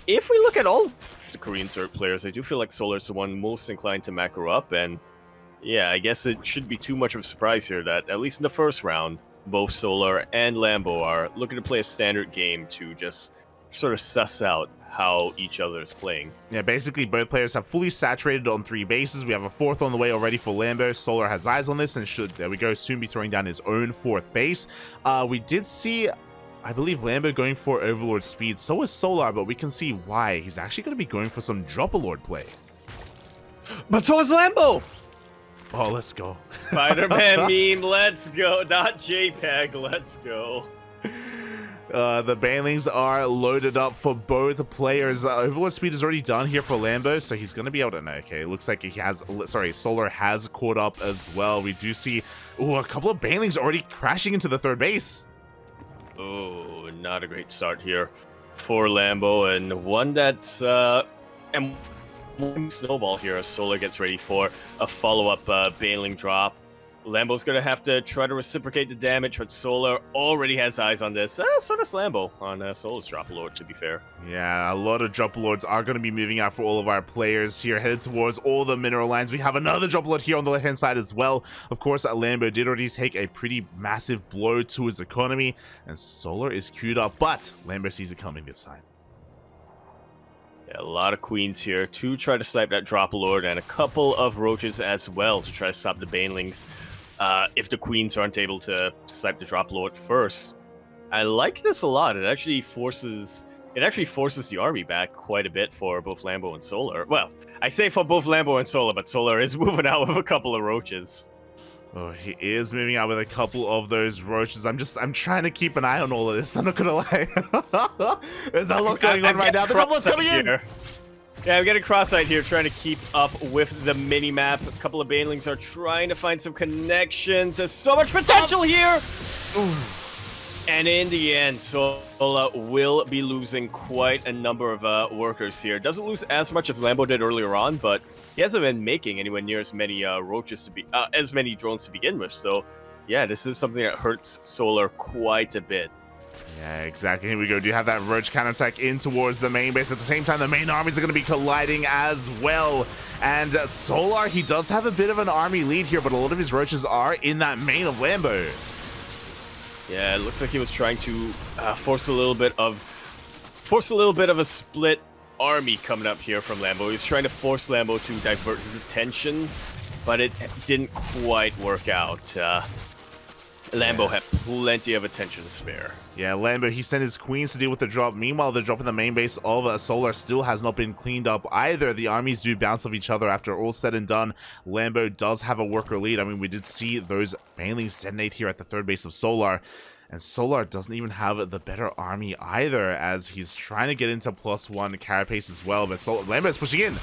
if we look at all the Korean Zerg players, I do feel like Solar is the one most inclined to macro up, and yeah, I guess it shouldn't be too much of a surprise here that, at least in the first round, both Solar and Lambo are looking to play a standard game to just sort of suss out how each other is playing. Yeah, basically both players have fully saturated on three bases. We have a fourth on the way already for Lambo. Solar has eyes on this and should, there we go, soon be throwing down his own fourth base. We did see, I believe, Lambo going for Overlord speed. So is Solar, but we can see why. He's actually going to be going for some Drop-a-Lord play. But so is Lambo! Oh, let's go. Spider-Man meme, let's go. Not JPEG, let's go. The Banelings are loaded up for both players. Overlord speed is already done here for Lambo, so he's going to be able to... No, okay, it looks like he has... Sorry, Solar has caught up as well. We do see a couple of Banelings already crashing into the third base. Oh, not a great start here for Lambo, and one that's... and one snowball here as Solar gets ready for a follow-up Baneling drop. Lambo's going to have to try to reciprocate the damage, but Solar already has eyes on this. So does Lambo on Solar's Drop-a-Lord, to be fair. Yeah, a lot of Drop-a-Lords are going to be moving out for all of our players here, headed towards all the mineral lines. We have another Drop-a-Lord here on the left-hand side as well. Of course, Lambo did already take a pretty massive blow to his economy, and Solar is queued up, but Lambo sees it coming this time. Yeah, a lot of queens here to try to snipe that Drop-a-Lord, and a couple of roaches as well to try to stop the Banelings. If the queens aren't able to snipe the Drop-a-Lord first. I like this a lot. It actually forces the army back quite a bit for both Lambo and Solar. Well, I say for both Lambo and Solar, but Solar is moving out with a couple of roaches. Oh, he is moving out with a couple of those roaches. I'm trying to keep an eye on all of this. I'm not gonna lie. There's a lot going on right now. The Drop-a-Lord's coming in. Yeah, I'm getting cross-eyed here, trying to keep up with the mini-map. A couple of Banelings are trying to find some connections. There's so much potential here! Ooh. And in the end, Solar will be losing quite a number of workers here. Doesn't lose as much as Lambo did earlier on, but he hasn't been making anywhere near as many as many drones to begin with. So, yeah, this is something that hurts Solar quite a bit. Yeah, exactly. Here we go. Do you have that roach counterattack in towards the main base? At the same time, the main armies are going to be colliding as well. And Solar, he does have a bit of an army lead here, but a lot of his roaches are in that main of Lambo. Yeah, it looks like he was trying to force a little bit of a split army coming up here from Lambo. He was trying to force Lambo to divert his attention, but it didn't quite work out. Lambo had plenty of attention to spare. Yeah, Lambo, he sent his queens to deal with the drop. Meanwhile, the drop in the main base of Solar still has not been cleaned up either. The armies do bounce off each other after all said and done. Lambo does have a worker lead. I mean, we did see those Banelings detonate here at the third base of Solar. And Solar doesn't even have the better army either, as he's trying to get into +1 carapace as well. But Lambo is pushing in.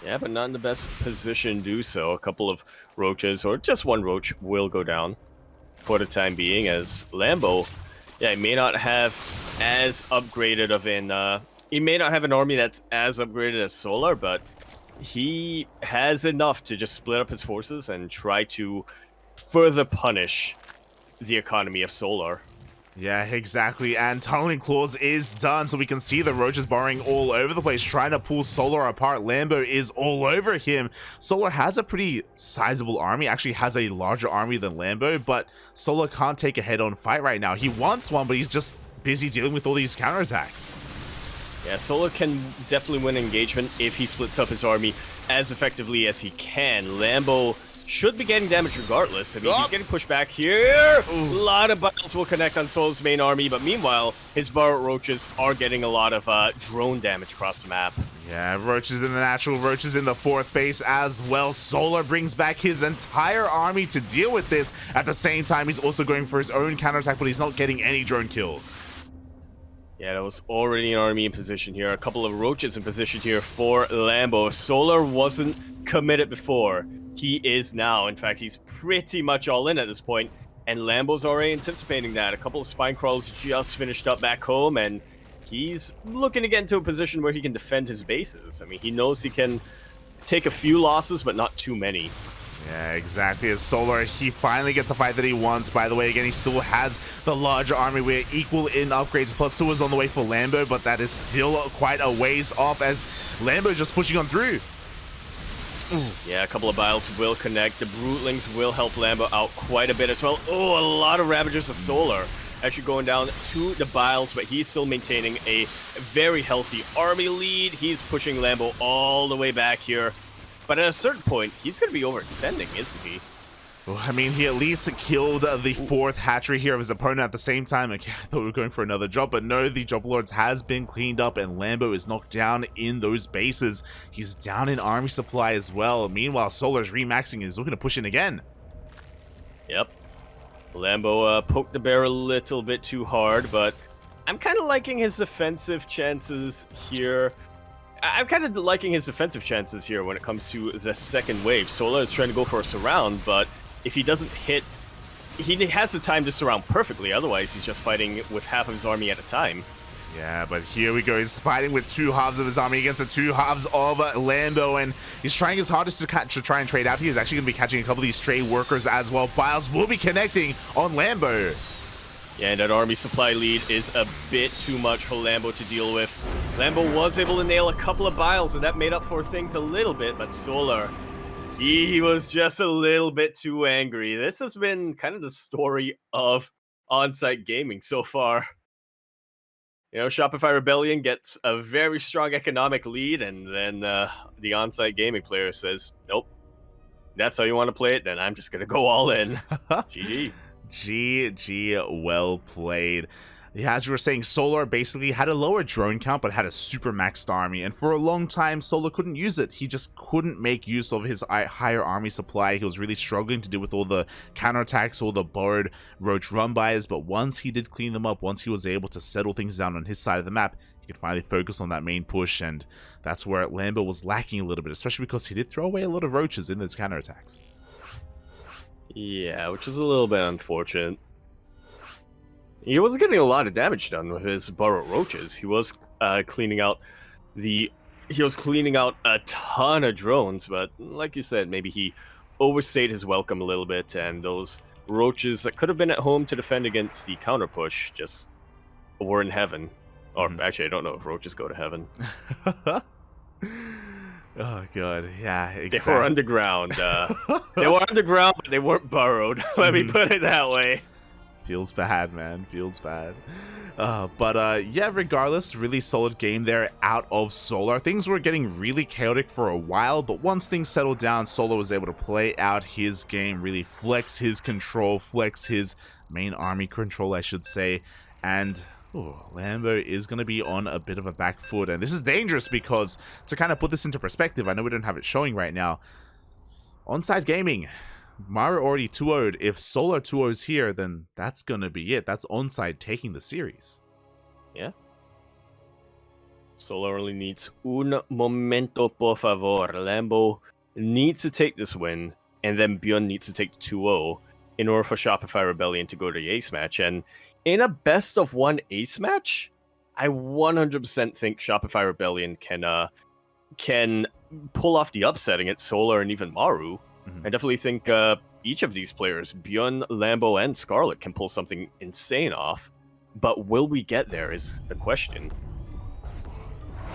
Yeah, but not in the best position to do so. A couple of roaches, or just one roach, will go down for the time being, as Lambo, yeah, he may not have as upgraded of an... he may not have an army that's as upgraded as Solar, but he has enough to just split up his forces and try to further punish the economy of Solar. Yeah, exactly. And Tunneling Claws is done, so we can see the roaches burrowing all over the place, trying to pull Solar apart. Lambo is all over him. Solar has a pretty sizable army, actually has a larger army than Lambo, but Solar can't take a head-on fight right now. He wants one, but he's just busy dealing with all these counterattacks. Yeah, Solar can definitely win engagement if he splits up his army as effectively as he can. Lambo should be getting damage regardless. I mean, he's getting pushed back here. A lot of battles will connect on Solar's main army, but meanwhile, his Burrow Roaches are getting a lot of drone damage across the map. Yeah, Roaches in the natural, Roaches in the 4th base as well. Solar brings back his entire army to deal with this. At the same time, he's also going for his own counterattack, but he's not getting any drone kills. Yeah, that was already an army in position here. A couple of Roaches in position here for Lambo. Solar wasn't committed before. He is now. In fact, he's pretty much all in at this point, and Lambo's already anticipating that. A couple of Spine Crawls just finished up back home, and he's looking to get into a position where he can defend his bases. I mean, he knows he can take a few losses, but not too many. Yeah, exactly. As Solar, he finally gets a fight that he wants. By the way, again, he still has the larger army. We're equal in upgrades. Plus 2 is on the way for Lambo, but that is still quite a ways off as Lambo's just pushing on through. Yeah, a couple of Biles will connect. The Brootlings will help Lambo out quite a bit as well. Oh, a lot of Ravagers of Solar actually going down to the Biles, but he's still maintaining a very healthy army lead. He's pushing Lambo all the way back here. But at a certain point, he's going to be overextending, isn't he? Well, I mean, he at least killed the 4th hatchery here of his opponent at the same time. Okay, I thought we were going for another job, but no, the Job Lords has been cleaned up and Lambo is knocked down in those bases. He's down in army supply as well. Meanwhile, Solar's remaxing and is looking to push in again. Yep. Lambo poked the bear a little bit too hard, but I'm kind of liking his defensive chances here. I'm kind of liking his defensive chances here when it comes to the second wave. Solar is trying to go for a surround, but if he doesn't hit, he has the time to surround perfectly. Otherwise, he's just fighting with half of his army at a time. Yeah, but here we go. He's fighting with 2 halves of his army against the 2 halves of Lambo, and he's trying his hardest to try and trade out. He's actually going to be catching a couple of these stray workers as well. Biles will be connecting on Lambo. Yeah, and that army supply lead is a bit too much for Lambo to deal with. Lambo was able to nail a couple of Biles, and that made up for things a little bit, but Solar, he was just a little bit too angry. This has been kind of the story of Onsyde Gaming so far. You know, Shopify Rebellion gets a very strong economic lead, and then the Onsyde Gaming player says, nope, that's how you want to play it, then I'm just going to go all in. GG. GG, well played. Yeah, as you were saying, Solar basically had a lower drone count, but had a super maxed army. And for a long time, Solar couldn't use it. He just couldn't make use of his higher army supply. He was really struggling to deal with all the counterattacks, all the borrowed roach run-bys. But once he did clean them up, once he was able to settle things down on his side of the map, he could finally focus on that main push. And that's where Lambo was lacking a little bit, especially because he did throw away a lot of roaches in those counterattacks. Yeah, which is a little bit unfortunate. He wasn't getting a lot of damage done with his Burrow Roaches. He was cleaning out a ton of drones, but like you said, maybe he overstayed his welcome a little bit, and those Roaches that could have been at home to defend against the counter push just were in heaven. Or actually, I don't know if Roaches go to heaven. Oh god, yeah, exactly. They were underground. They were underground, but they weren't burrowed. Let me put it that way. Feels bad, man. Feels bad. But yeah, regardless, really solid game there out of Solar. Things were getting really chaotic for a while, but once things settled down, Solar was able to play out his game, really flex his control, flex his main army control, I should say, and Lambo is going to be on a bit of a back foot, and this is dangerous because, to kind of put this into perspective, I know we don't have it showing right now, Onsyde Gaming, Maru already 2-0'd. If Solar 2-0's here, then that's going to be it. That's Onsyde taking the series. Yeah. Solar only needs un momento, por favor. Lambo needs to take this win, and then ByuN needs to take the 2-0 in order for Shopify Rebellion to go to the ace match, and in a best of one ace match, I 100% think Shopify Rebellion can pull off the upset against Solar and even Maru. I definitely think each of these players, ByuN, Lambo, and Scarlett, can pull something insane off. But will we get there is the question.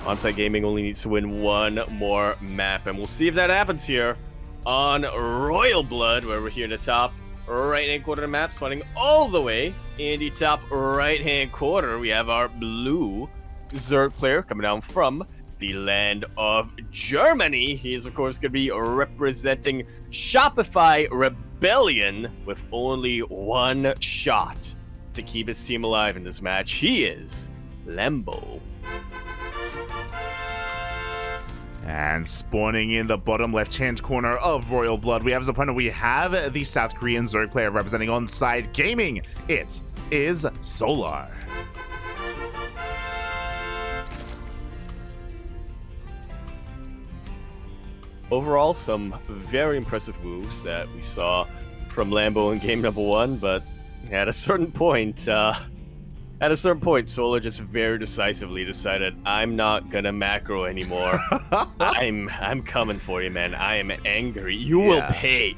Onsyde Gaming only needs to win one more map, and we'll see if that happens here on Royal Blood, where we're here in the top right-hand quarter of the map, spawning all the way in the top right-hand quarter. We have our blue Zerg player coming down from the land of Germany. He is, of course, going to be representing Shopify Rebellion with only one shot to keep his team alive in this match. He is Lambo. And spawning in the bottom left-hand corner of Royal Blood, we have as opponent, we have the South Korean Zerg player representing Onsyde Gaming. It is Solar. Overall, some very impressive moves that we saw from Lambo in game number one, but at a certain point, Solar just very decisively decided, I'm not gonna macro anymore. I'm coming for you, man. I am angry. You will pay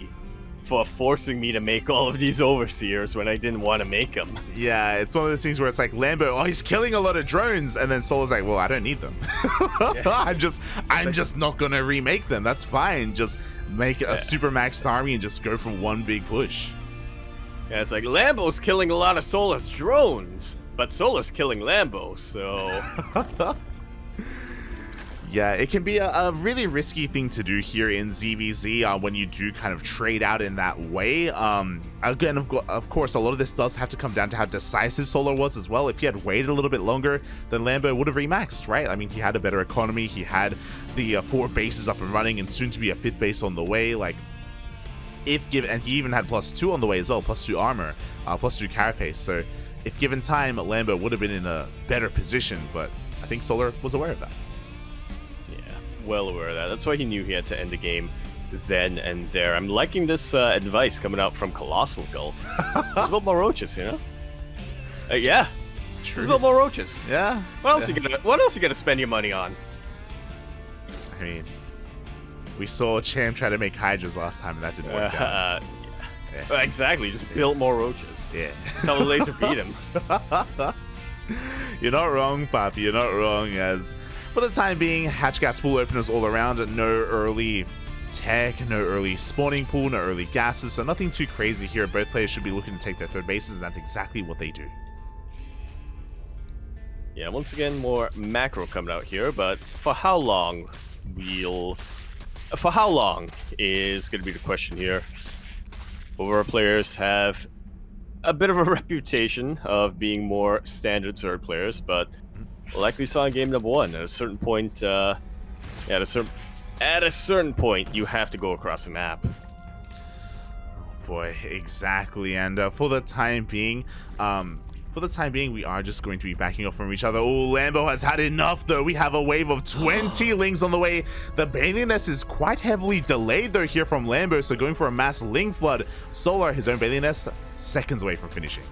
for forcing me to make all of these overseers when I didn't want to make them. Yeah, it's one of those things where it's like, Lambo, oh, he's killing a lot of drones, and then Solar's like, well, I don't need them. I'm just not gonna remake them. That's fine. Just make a super maxed army and just go for one big push. Yeah, it's like Lambo's killing a lot of Solar's drones, but Solar's killing Lambo, so yeah, it can be a really risky thing to do here in ZVZ when you do kind of trade out in that way. Again, of course, a lot of this does have to come down to how decisive Solar was as well. If he had waited a little bit longer, then Lambo would have remaxed, right? I mean, he had a better economy. He had the 4 bases up and running and soon to be a 5th base on the way. Like, and he even had +2 on the way as well, +2 armor, +2 carapace. So if given time, Lambo would have been in a better position, but I think Solar was aware of that. Well aware of that. That's why he knew he had to end the game then and there. I'm liking this advice coming out from Colossal Gull. It's about more roaches, you know? Yeah. True. It's about more roaches. Yeah. What else you gonna spend your money on? I mean, we saw Cham try to make Hydras last time and that didn't work out. Yeah. Exactly, just build more roaches. Yeah. That's how the laser beat him. You're not wrong, Papi. You're not wrong. As for the time being, hatch gas pool openers all around. No early tech, no early spawning pool, no early gases. So nothing too crazy here. Both players should be looking to take their 3rd bases, and that's exactly what they do. Yeah, once again, more macro coming out here, but for how long is going to be the question here. Both of our players have a bit of a reputation of being more standard Zerg players, but like we saw in game number one, at a certain point, at a certain point, you have to go across the map. Oh boy, exactly. And for the time being, we are just going to be backing off from each other. Oh, Lambo has had enough, though. We have a wave of 20 Lings on the way. The Baneling Nest is quite heavily delayed, though, here from Lambo, so going for a mass Ling Flood. Solar, his own Baneling Nest, seconds away from finishing.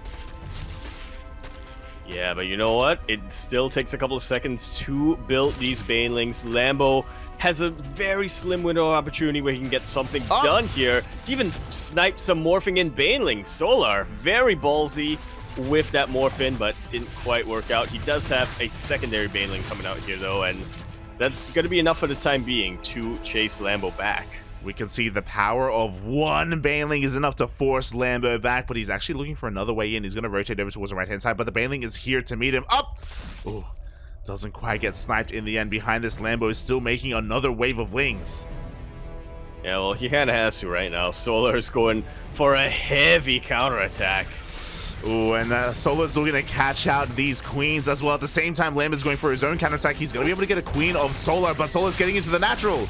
Yeah, but you know what? It still takes a couple of seconds to build these Banelings. Lambo has a very slim window of opportunity where he can get something done here. He even sniped some morphing in Banelings. Solar, very ballsy with that morphin, but didn't quite work out. He does have a secondary Baneling coming out here, though, and that's going to be enough for the time being to chase Lambo back. We can see the power of one Baneling is enough to force Lambo back, but he's actually looking for another way in. He's going to rotate over towards the right-hand side, but the Baneling is here to meet him. Up! Ooh, doesn't quite get sniped in the end. Behind this, Lambo is still making another wave of Lings. Yeah, well, he kind of has to right now. Solar is going for a heavy counterattack. Ooh, and Solar's looking to catch out these queens as well. At the same time, Lambo's going for his own counterattack. He's going to be able to get a queen of Solar, but Solar's getting into the natural.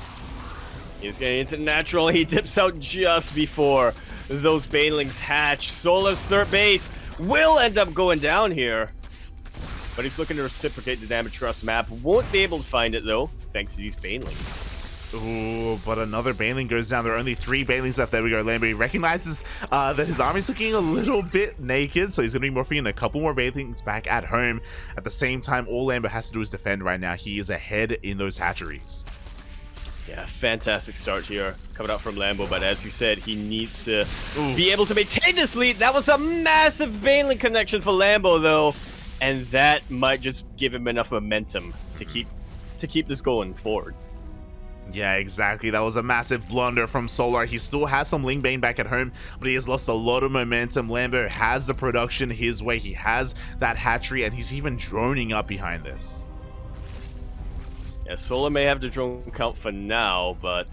He's getting into natural. He dips out just before those Banelings hatch. Solar's 3rd base will end up going down here, but he's looking to reciprocate the damage across the map. Won't be able to find it, though, thanks to these Banelings. Ooh, but another Baneling goes down. There are only 3 Banelings left. There we go. Lambo, he recognizes that his army's looking a little bit naked, so he's going to be morphing in a couple more Banelings back at home. At the same time, all Lambo has to do is defend right now. He is ahead in those hatcheries. Yeah, fantastic start here coming out from Lambo, but as you said, he needs to be able to maintain this lead. That was a massive Baneling connection for Lambo, though, and that might just give him enough momentum to keep this going forward. Yeah, exactly. That was a massive blunder from Solar. He still has some Ling Bane back at home, but he has lost a lot of momentum. Lambo has the production his way. He has that hatchery, and he's even droning up behind this. Yeah, Solar may have the drone count for now, but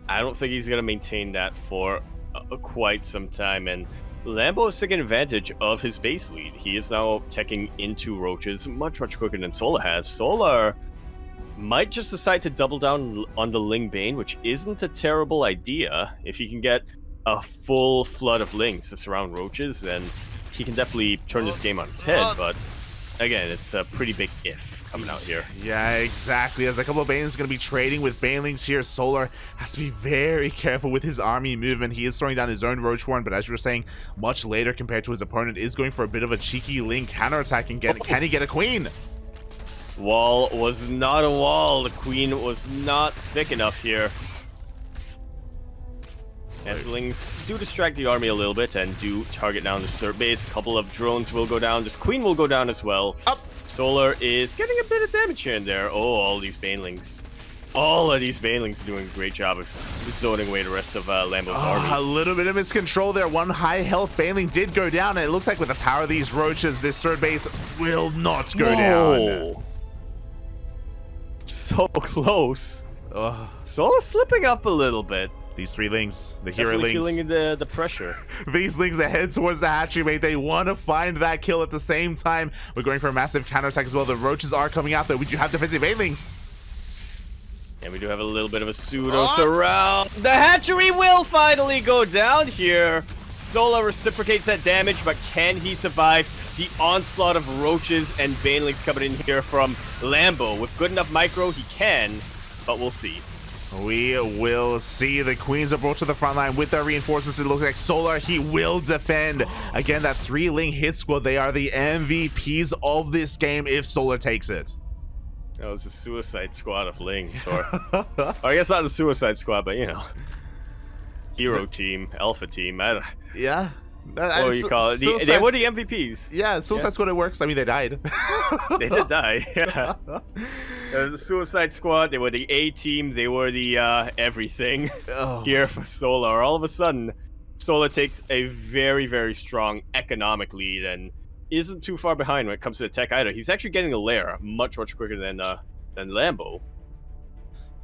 I don't think he's going to maintain that for quite some time. And Lambo is taking advantage of his base lead. He is now teching into roaches much quicker than Solar has. Solar might just decide to double down on the Ling Bane, which isn't a terrible idea. If he can get a full flood of Lings to surround roaches, then he can definitely turn this game on its head. But again, it's a pretty big if coming out here. Yeah, exactly. As a couple of Banelings going to be trading with Banelings here, Solar has to be very careful with his army movement. He is throwing down his own Roach Warren, but as you were saying, much later compared to his opponent, is going for a bit of a cheeky Ling counterattack and can he get a Queen? Wall was not a wall. The Queen was not thick enough here. As Lings do distract the army a little bit and do target down the Sir base. A couple of drones will go down. This Queen will go down as well. Up. Solar is getting a bit of damage here and there. Oh, all these Banelings. All of these Banelings doing a great job of zoning away the rest of Lambo's army. A little bit of miscontrol there. One high health Baneling did go down, and it looks like with the power of these roaches, this third base will not go down. So close. Solar slipping up a little bit. These 3 Lings, the hero Lings, feeling the pressure. These Lings ahead towards the hatchery, mate. They want to find that kill at the same time. We're going for a massive counterattack as well. The roaches are coming out, though. We do have defensive Banelings. And we do have a little bit of a pseudo surround. The hatchery will finally go down here. Solar reciprocates that damage, but can he survive the onslaught of roaches and Banelings coming in here from Lambo? With good enough micro, he can, but we'll see. We will see. The Queens are brought to the front line with their reinforcements. It looks like Solar, he will defend. Again, that 3 Ling hit squad, they are the MVPs of this game if Solar takes it. That was a suicide squad of Lings, or I guess not the suicide squad, but you know, hero team, alpha team. Yeah. What do you call it? They were the MVPs. Yeah, Suicide Squad, it works. I mean, they died. They did die, yeah. The Suicide Squad, they were the A team, they were the everything here for Solar. All of a sudden, Solar takes a very strong economic lead and isn't too far behind when it comes to the tech either. He's actually getting a lair much quicker than Lambo.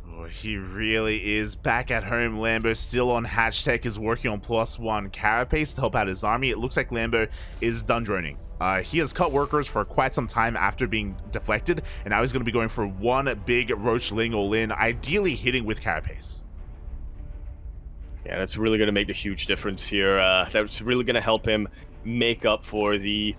Oh, he really is. Back at home, Lambo still on hatch tech, is working on +1 carapace to help out his army. It looks like Lambo is done droning. He has cut workers for quite some time after being deflected, and now he's going to be going for one big Roach Ling all-in, ideally hitting with carapace. Yeah, that's really going to make a huge difference here. That's really going to help him make up for the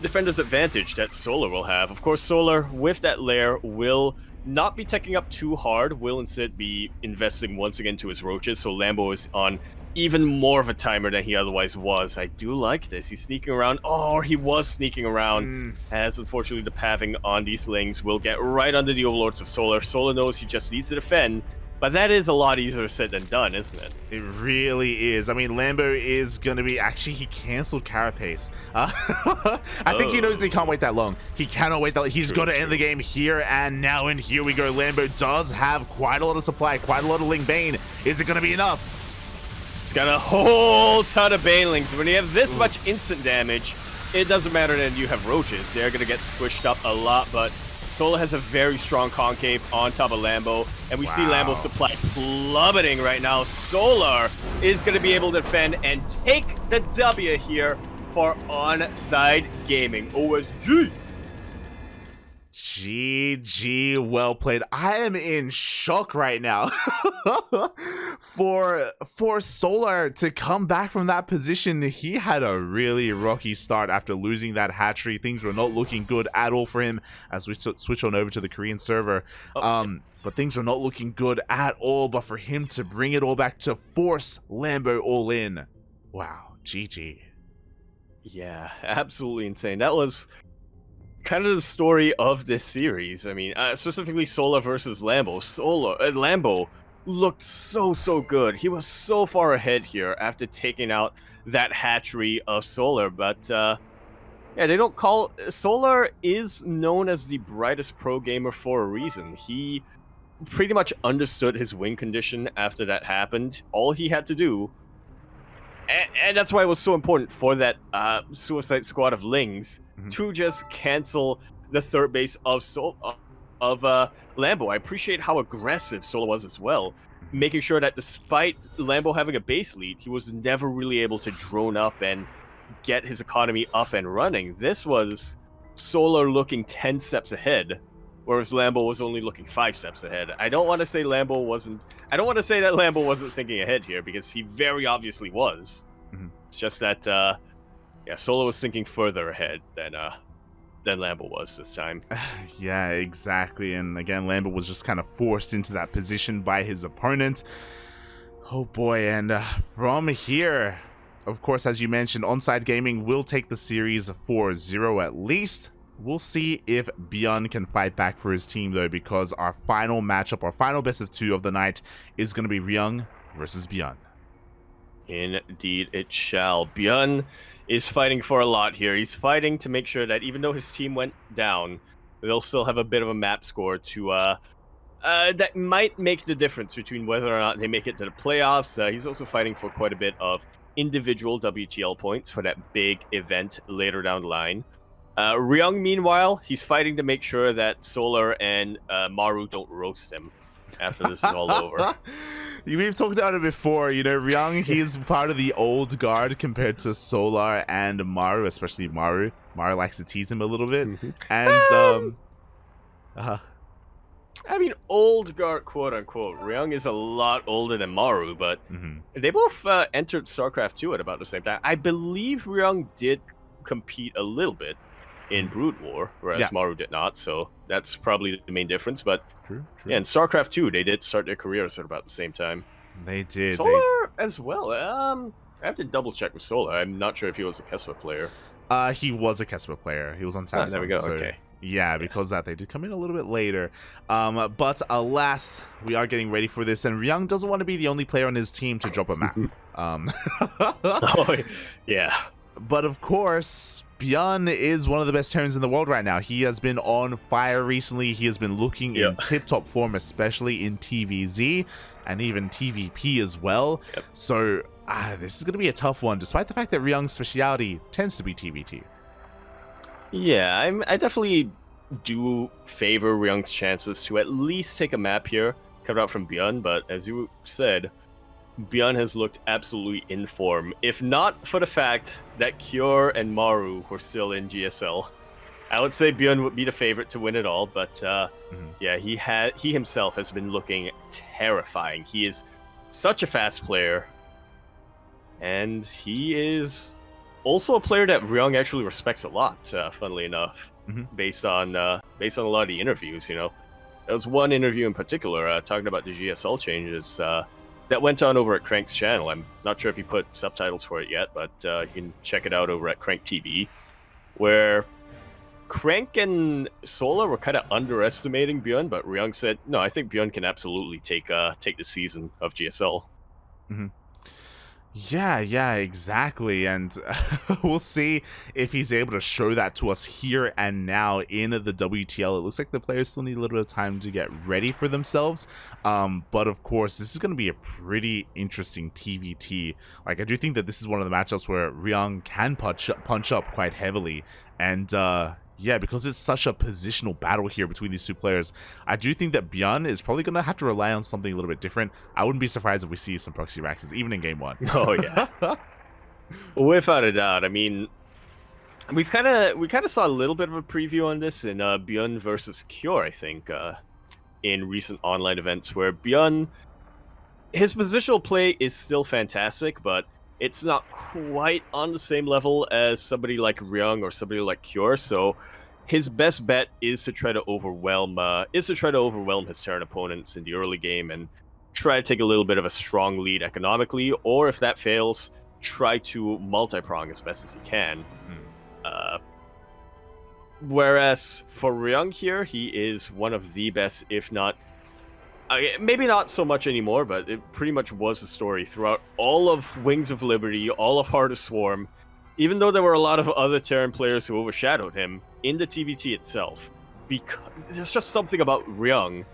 defender's advantage that Solar will have. Of course, Solar, with that lair, will not be teching up too hard, will instead be investing once again to his roaches, so Lambo is on even more of a timer than he otherwise was. I do like this. He's sneaking around, or he was sneaking around, as unfortunately the pathing on these Lings will get right under the overlords of Solar. Solar knows he just needs to defend, but that is a lot easier said than done, isn't it? It really is. I mean, Lambo is going to be... Actually, he canceled Carapace. I think he knows that he can't wait that long. He cannot wait that long. He's going to end the game here and now, and here we go. Lambo does have quite a lot of supply, quite a lot of Ling Bane. Is it going to be enough? It's got a whole ton of Banelings. When you have this much instant damage, it doesn't matter that you have roaches. They're going to get squished up a lot, but Solar has a very strong concave on top of Lambo, and we see Lambo's supply plummeting right now. Solar is going to be able to defend and take the W here for Onsyde Gaming. OSG! GG, well played. I am in shock right now. For Solar to come back from that position, he had a really rocky start after losing that hatchery. Things were not looking good at all for him as we switch on over to the Korean server. But things were not looking good at all. But for him to bring it all back to force Lambo all in, wow, GG. Yeah, absolutely insane. That was kind of the story of this series. I mean, specifically Solar versus Lambo. Lambo looked so good. He was so far ahead here after taking out that hatchery of Solar. But yeah, they don't call Solar is known as the brightest pro gamer for a reason. He pretty much understood his win condition after that happened. All he had to do. And that's why it was so important for that Suicide Squad of Lings to just cancel the third base of Lambo. I appreciate how aggressive Solar was as well, making sure that despite Lambo having a base lead, he was never really able to drone up and get his economy up and running. This was Solar looking 10 steps ahead, whereas Lambo was only looking 5 steps ahead. I don't want to say that Lambo wasn't thinking ahead here, because he very obviously was. It's just that, yeah, Solar was thinking further ahead than Lambo was this time. Yeah, exactly. And again, Lambo was just kind of forced into that position by his opponent. Oh boy, and from here, of course, as you mentioned, Onsyde Gaming will take the series 4-0 at least. We'll see if ByuN can fight back for his team, though, because our final matchup, our final best of 2 of the night, is going to be Ryung versus ByuN. Indeed, it shall. ByuN is fighting for a lot here. He's fighting to make sure that even though his team went down, they'll still have a bit of a map score to that might make the difference between whether or not they make it to the playoffs. He's also fighting for quite a bit of individual WTL points for that big event later down the line. Ryung, meanwhile, he's fighting to make sure that Solar and Maru don't roast him after this is all over. We've talked about it before, you know, Ryung, he's part of the old guard compared to Solar and Maru, especially Maru. Maru likes to tease him a little bit. And, I mean, old guard, quote unquote. Ryung is a lot older than Maru, but they both entered StarCraft 2 at about the same time. I believe Ryung did compete a little bit in Brood War, whereas Maru did not, so that's probably the main difference. But true. Yeah, in StarCraft 2, they did start their careers at about the same time. They did. Solar as well. I have to double check with Solar. I'm not sure if he was a Kespa player. He was a Kespa player. He was on Samsung. There we go. So, okay. Yeah, because that they did come in a little bit later. But alas, we are getting ready for this, and Ryung doesn't want to be the only player on his team to drop a map. Oh, yeah. But of course, ByuN is one of the best Terrans in the world right now. He has been on fire recently. He has been looking in tip-top form, especially in TVZ and even TVP as well. So this is going to be a tough one, despite the fact that Ryung's speciality tends to be TVT. Yeah, I definitely do favor Ryung's chances to at least take a map here, coming out from ByuN, but as you said, ByuN has looked absolutely in form, if not for the fact that Cure and Maru were still in GSL. I would say ByuN would be the favorite to win it all, but yeah, he himself has been looking terrifying. He is such a fast player, and he is also a player that Ryung actually respects a lot, funnily enough, based on a lot of the interviews. You know, there was one interview in particular talking about the GSL changes that went on over at Crank's channel. I'm not sure if he put subtitles for it yet, but you can check it out over at Crank TV, where Crank and Solar were kind of underestimating ByuN, but Ryung said, no, I think ByuN can absolutely take the season of GSL. Yeah, exactly. And we'll see if he's able to show that to us here and now in the WTL. It looks like the players still need a little bit of time to get ready for themselves. But of course, this is going to be a pretty interesting TVT. Like, I do think that this is one of the matchups where Ryung can punch up quite heavily. And yeah, because it's such a positional battle here between these two players, I do think that ByuN is probably going to have to rely on something a little bit different. I wouldn't be surprised if we see some proxy Raxes, even in game 1. Oh, yeah. Without a doubt. I mean, we kind of saw a little bit of a preview on this in ByuN versus Cure, I think, in recent online events, where ByuN, his positional play is still fantastic, but it's not quite on the same level as somebody like Ryung or somebody like Cure. So his best bet is to try to overwhelm his Terran opponents in the early game and try to take a little bit of a strong lead economically, or if that fails, try to multi-prong as best as he can. Whereas for Ryung here, he is one of the best, if not, maybe not so much anymore, but it pretty much was the story throughout all of Wings of Liberty, all of Heart of Swarm, even though there were a lot of other Terran players who overshadowed him in the TVT itself. Because there's just something about Ryung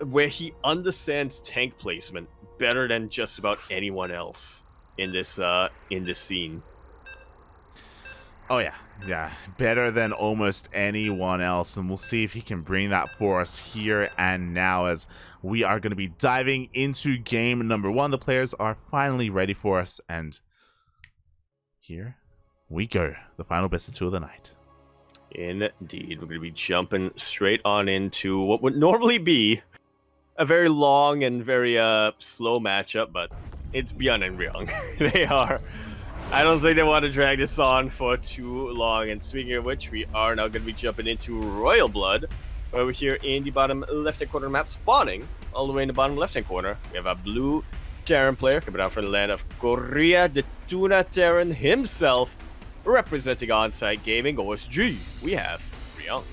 where he understands tank placement better than just about anyone else in this scene. Oh yeah, better than almost anyone else, and we'll see if he can bring that for us here and now, as we are going to be diving into game number 1. The players are finally ready for us, and here we go. The final best of 2 of the night. Indeed, we're going to be jumping straight on into what would normally be a very long and very slow matchup, but it's ByuN and Ryung. I don't think they want to drag this on for too long. And speaking of which, we are now going to be jumping into Royal Blood, over here in the bottom left-hand corner of the map, spawning all the way in the bottom left-hand corner. We have a blue Terran player coming out from the land of Korea, the Tuna Terran himself, representing Onsyde Gaming, OSG. We have Ryung.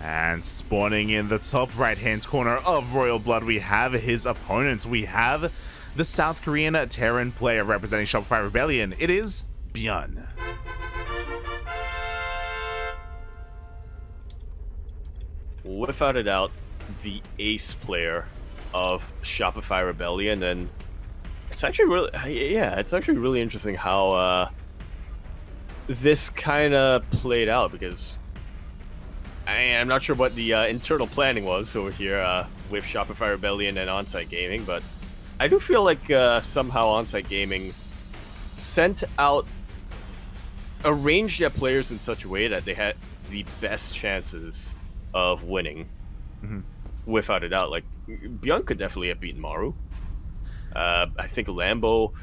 And spawning in the top right-hand corner of Royal Blood, we have his opponents. We have the South Korean Terran player representing Shopify Rebellion. It is ByuN. Without a doubt, the ace player of Shopify Rebellion, and it's actually really interesting how this kind of played out, because I'm not sure what the internal planning was over here with Shopify Rebellion and Onsyde Gaming, but I do feel like somehow Onsyde Gaming arranged their players in such a way that they had the best chances of winning. Without a doubt. Like, ByuN could definitely have beaten Maru. I think Lambo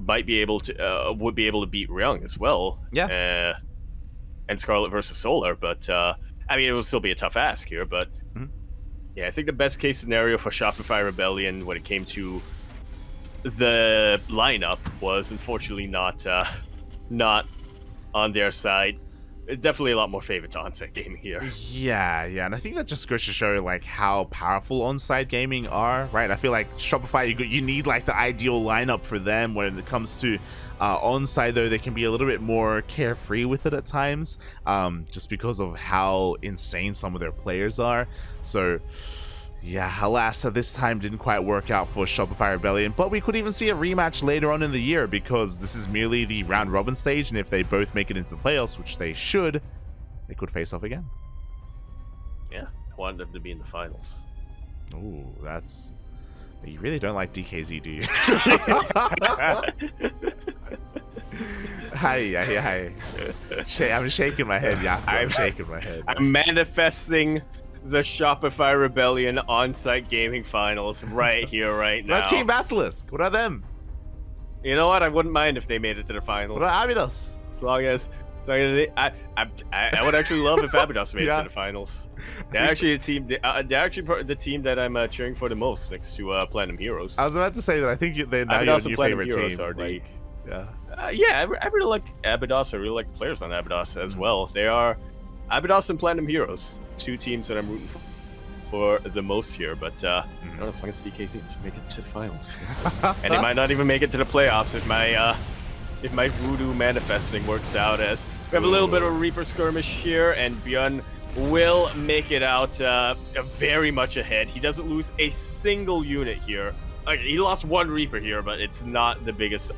would be able to beat Ryung as well. Yeah. And Scarlett versus Solar, but I mean, it will still be a tough ask here, but yeah, I think the best case scenario for Shopify Rebellion when it came to the lineup was unfortunately not on their side. Definitely a lot more favor to Onsyde Gaming here. Yeah, and I think that just goes to show like how powerful Onsyde Gaming are, right? I feel like Shopify, you need like the ideal lineup for them. When it comes to Onsyde, though, they can be a little bit more carefree with it at times, just because of how insane some of their players are. So yeah, alas, this time didn't quite work out for Shopify Rebellion, but we could even see a rematch later on in the year, because this is merely the round robin stage, and if they both make it into the playoffs, which they should, they could face off again. Yeah, I wanted them to be in the finals. Ooh, that's... You really don't like DKZ, do you? Hi. I'm shaking my head, yeah. I'm shaking my head. I'm manifesting the Shopify Rebellion Onsyde Gaming finals right here, right now. What about Team Basilisk? What about them? You know what? I wouldn't mind if they made it to the finals. What about Abydos? As long as I would actually love if Abydos made it to the finals. They're actually the team that I'm cheering for the most, next to Platinum Heroes. I was about to say that I think they're now your new favorite team. Are like, I really like Abydos. I really like the players on Abydos as well. They are Abydos and Platinum Heroes, two teams that I'm rooting for the most here. But as long as DKZ doesn't make it to the finals, and they might not even make it to the playoffs if my voodoo manifesting works out. As we have a little bit of a Reaper skirmish here, and ByuN will make it out very much ahead. He doesn't lose a single unit here. He lost one Reaper here, but it's not the biggest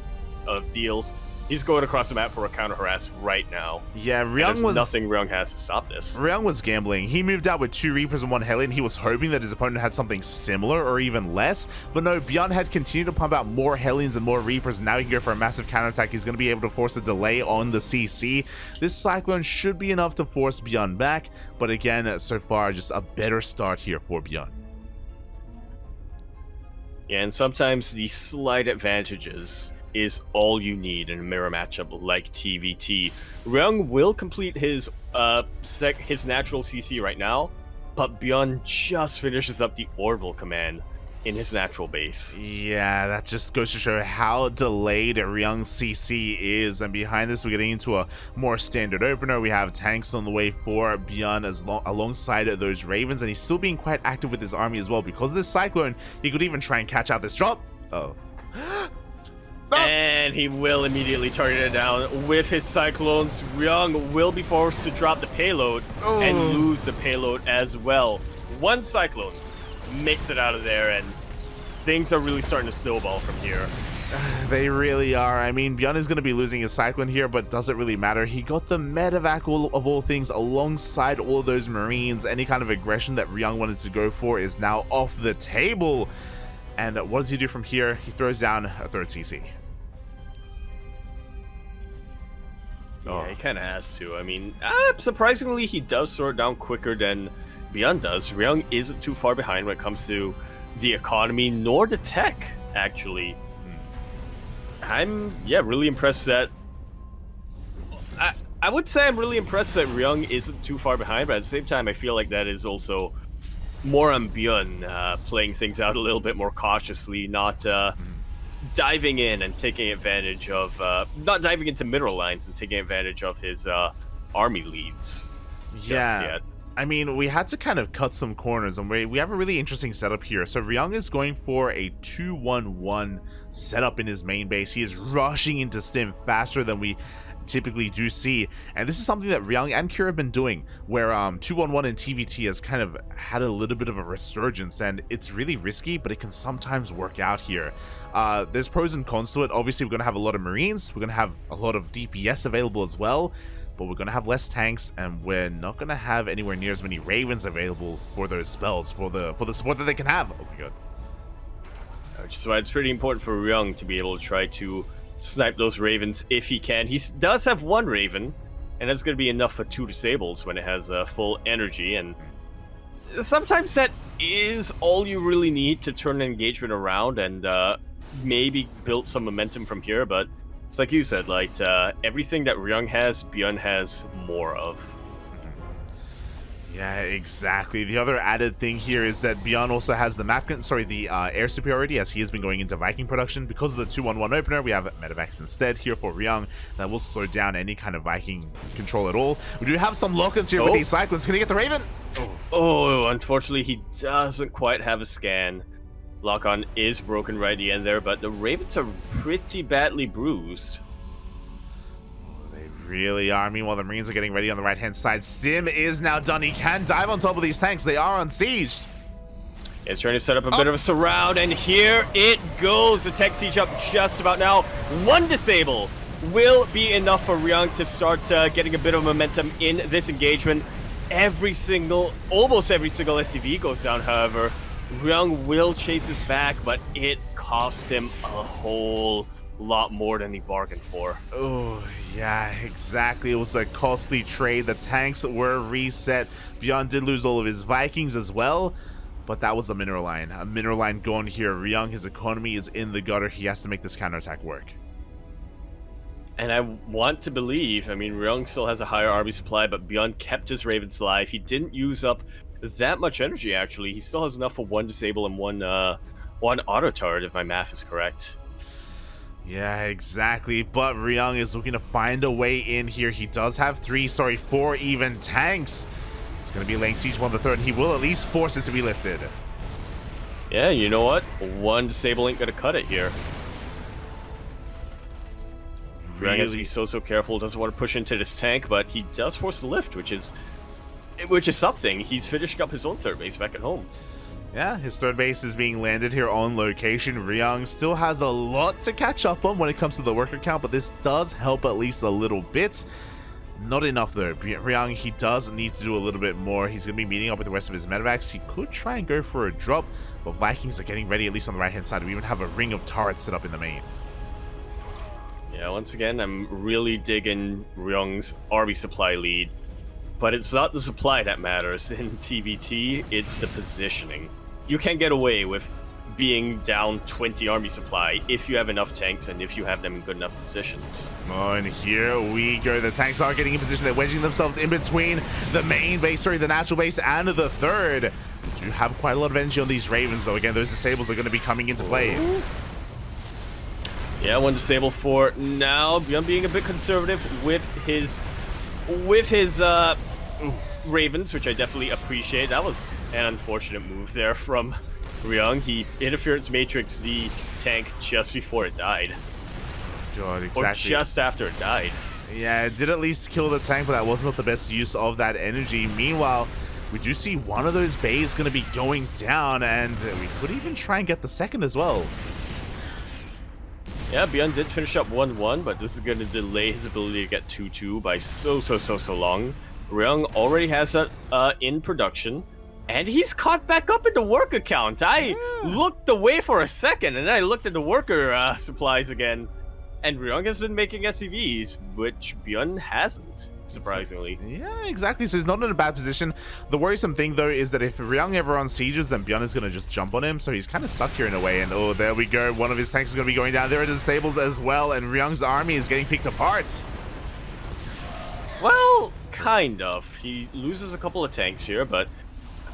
of deals. He's going across the map for a counter harass right now. Yeah, There's nothing Ryung has to stop this. Ryung was gambling. He moved out with 2 Reapers and 1 Hellion. He was hoping that his opponent had something similar or even less. But no, ByuN had continued to pump out more Hellions and more Reapers. And now he can go for a massive counterattack. He's going to be able to force a delay on the CC. This Cyclone should be enough to force ByuN back. But again, so far, just a better start here for ByuN. Yeah, and sometimes the slight advantages is all you need in a mirror matchup like TVT. Ryung will complete his natural CC right now, but ByuN just finishes up the orbital command in his natural base. Yeah, that just goes to show how delayed Ryung's CC is. And behind this, we're getting into a more standard opener. We have tanks on the way for ByuN alongside those Ravens, and he's still being quite active with his army as well. Because of this Cyclone, he could even try and catch out this drop. Oh. And he will immediately target it down with his Cyclones. Ryung will be forced to drop the payload and lose the payload as well. One Cyclone makes it out of there, and things are really starting to snowball from here. They really are. I mean, ByuN is going to be losing his Cyclone here, but does it really matter? He got the medevac of all things alongside all of those Marines. Any kind of aggression that Ryung wanted to go for is now off the table. And what does he do from here? He throws down a 3rd CC. Yeah, he kind of has to. I mean, surprisingly, he does throw it down quicker than ByuN does. Ryung isn't too far behind when it comes to the economy nor the tech, actually. I'm, really impressed that... I would say I'm really impressed that Ryung isn't too far behind, but at the same time, I feel like that is also more on ByuN, playing things out a little bit more cautiously, not diving in and taking advantage of... not diving into mineral lines and taking advantage of his army leads. Yeah. I mean, we had to kind of cut some corners, and we have a really interesting setup here. So Ryung is going for a 2-1-1 setup in his main base. He is rushing into stim faster than we typically do see, and this is something that Ryung and Kira have been doing, where 2-1-1 in TVT has kind of had a little bit of a resurgence, and it's really risky, but it can sometimes work out here. There's pros and cons to it. Obviously, we're going to have a lot of Marines, we're going to have a lot of DPS available as well, but we're going to have less tanks, and we're not going to have anywhere near as many Ravens available for those spells, for the support that they can have. Oh my god. Which is why it's pretty important for Ryung to be able to try to snipe those Ravens if he can. He does have 1 Raven, and that's going to be enough for 2 disables when it has full energy, and sometimes that is all you really need to turn an engagement around and maybe build some momentum from here, but it's like you said, like, everything that Ryung has, ByuN has more of. Yeah, exactly. The other added thing here is that ByuN also has the air superiority, as he has been going into Viking production. Because of the 2-1-1 opener, we have medevacs instead here for Ryung. That will slow down any kind of Viking control at all. We do have some lock-ins here with these Cyclones. Can he get the Raven? Oh, unfortunately, he doesn't quite have a scan. Lock-on is broken right at the end there, but the Ravens are pretty badly bruised. Really are. Meanwhile, the Marines are getting ready on the right-hand side. Stim is now done. He can dive on top of these tanks. They are unsieged. It's trying to set up a bit of a surround, and here it goes. The tech siege up just about now. 1 disable will be enough for Ryung to start getting a bit of momentum in this engagement. Almost every single SCV goes down, however. Ryung will chase his back, but it costs him a whole lot more than he bargained for. Oh, yeah, exactly. It was a costly trade. The tanks were reset. ByuN did lose all of his Vikings as well, but that was a mineral line. A mineral line gone here. Ryung, his economy is in the gutter. He has to make this counterattack work. And I want to believe, I mean, Ryung still has a higher army supply, but ByuN kept his Ravens alive. He didn't use up that much energy, actually. He still has enough for 1 disable and one auto turret, if my math is correct. Yeah, exactly. But Ryung is looking to find a way in here. He does have 4 even tanks. It's going to be laying siege 1 the 3rd. He will at least force it to be lifted. Yeah, you know what? 1 disable ain't going to cut it here. Ryung has to be so careful. Doesn't want to push into this tank, but he does force the lift, which is something. He's finishing up his own 3rd base back at home. Yeah, his third base is being landed here on location. Ryung still has a lot to catch up on when it comes to the worker count, but this does help at least a little bit. Not enough though. Ryung, he does need to do a little bit more. He's going to be meeting up with the rest of his medevacs. He could try and go for a drop, but Vikings are getting ready, at least on the right-hand side. We even have a ring of turrets set up in the main. Yeah, once again, I'm really digging Ryung's army supply lead. But it's not the supply that matters in TVT, it's the positioning. You can get away with being down 20 army supply if you have enough tanks and if you have them in good enough positions. Oh, and here we go. The tanks are getting in position. They're wedging themselves in between the main base, sorry, the natural base, and the third. We do have quite a lot of energy on these Ravens, though. Again, those disables are going to be coming into play. Yeah, one disable for now. ByuN being a bit conservative with his Ravens, which I definitely appreciate. That was an unfortunate move there from Ryung. He interference matrix the tank just before it died. God, exactly. Or just after it died. Yeah, it did at least kill the tank, but that was not the best use of that energy. Meanwhile, we do see one of those bays going to be going down, and we could even try and get the second as well. Yeah, ByuN did finish up 1-1, but this is going to delay his ability to get 2-2 by so long. Ryung already has that in production, and he's caught back up in the worker count. I looked away for a second, and then I looked at the worker supplies again, and Ryung has been making SCVs, which ByuN hasn't, surprisingly. Yeah, exactly. So he's not in a bad position. The worrisome thing, though, is that if Ryung ever on sieges, then ByuN is going to just jump on him, so he's kind of stuck here in a way. And oh, there we go. One of his tanks is going to be going down. There are disables as well, and Ryung's army is getting picked apart. Well, kind of. He loses a couple of tanks here, but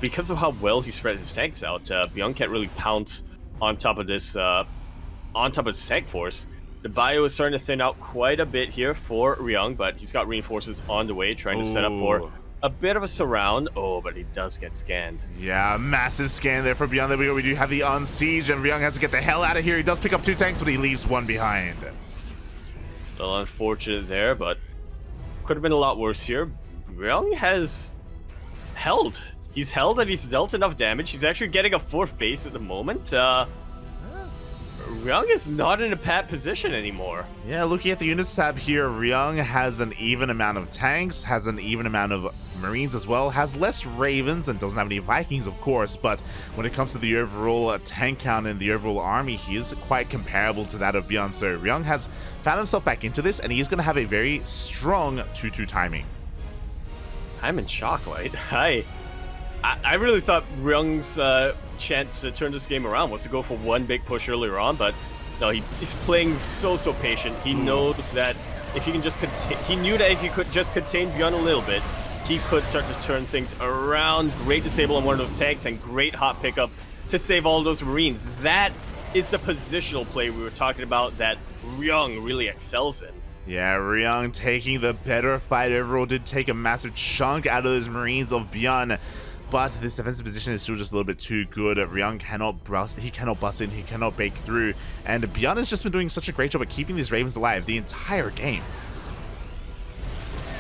because of how well he spread his tanks out, ByuN can't really pounce on top of this tank force. The bio is starting to thin out quite a bit here for Ryung, but he's got reinforcements on the way, trying to set up for a bit of a surround. Oh, but he does get scanned. Yeah, massive scan there for ByuN. There we go. We do have the Onsyde, and Ryung has to get the hell out of here. He does pick up 2 tanks, but he leaves 1 behind. A little unfortunate there, but could have been a lot worse here. Ryung has held. He's held and he's dealt enough damage. He's actually getting a 4th base at the moment. Ryung is not in a bad position anymore. Yeah, looking at the units tab here, Ryung has an even amount of tanks, has an even amount of Marines as well, has less Ravens, and doesn't have any Vikings, of course, but when it comes to the overall tank count and the overall army, he is quite comparable to that of ByuN. So Ryung has found himself back into this, and he is going to have a very strong 2-2 timing. I'm in shock, right? I really thought Ryung's chance to turn this game around was to go for one big push earlier on, but no, he's playing so patient. He knows that if he can just he knew that if he could just contain ByuN a little bit, he could start to turn things around. Great disable on one of those tanks and great hot pickup to save all those Marines. That is the positional play we were talking about that Ryung really excels in. Yeah, Ryung taking the better fight overall, did take a massive chunk out of those Marines of ByuN. But this defensive position is still just a little bit too good. Ryung cannot bust in, he cannot break through. And ByuN has just been doing such a great job at keeping these Ravens alive the entire game.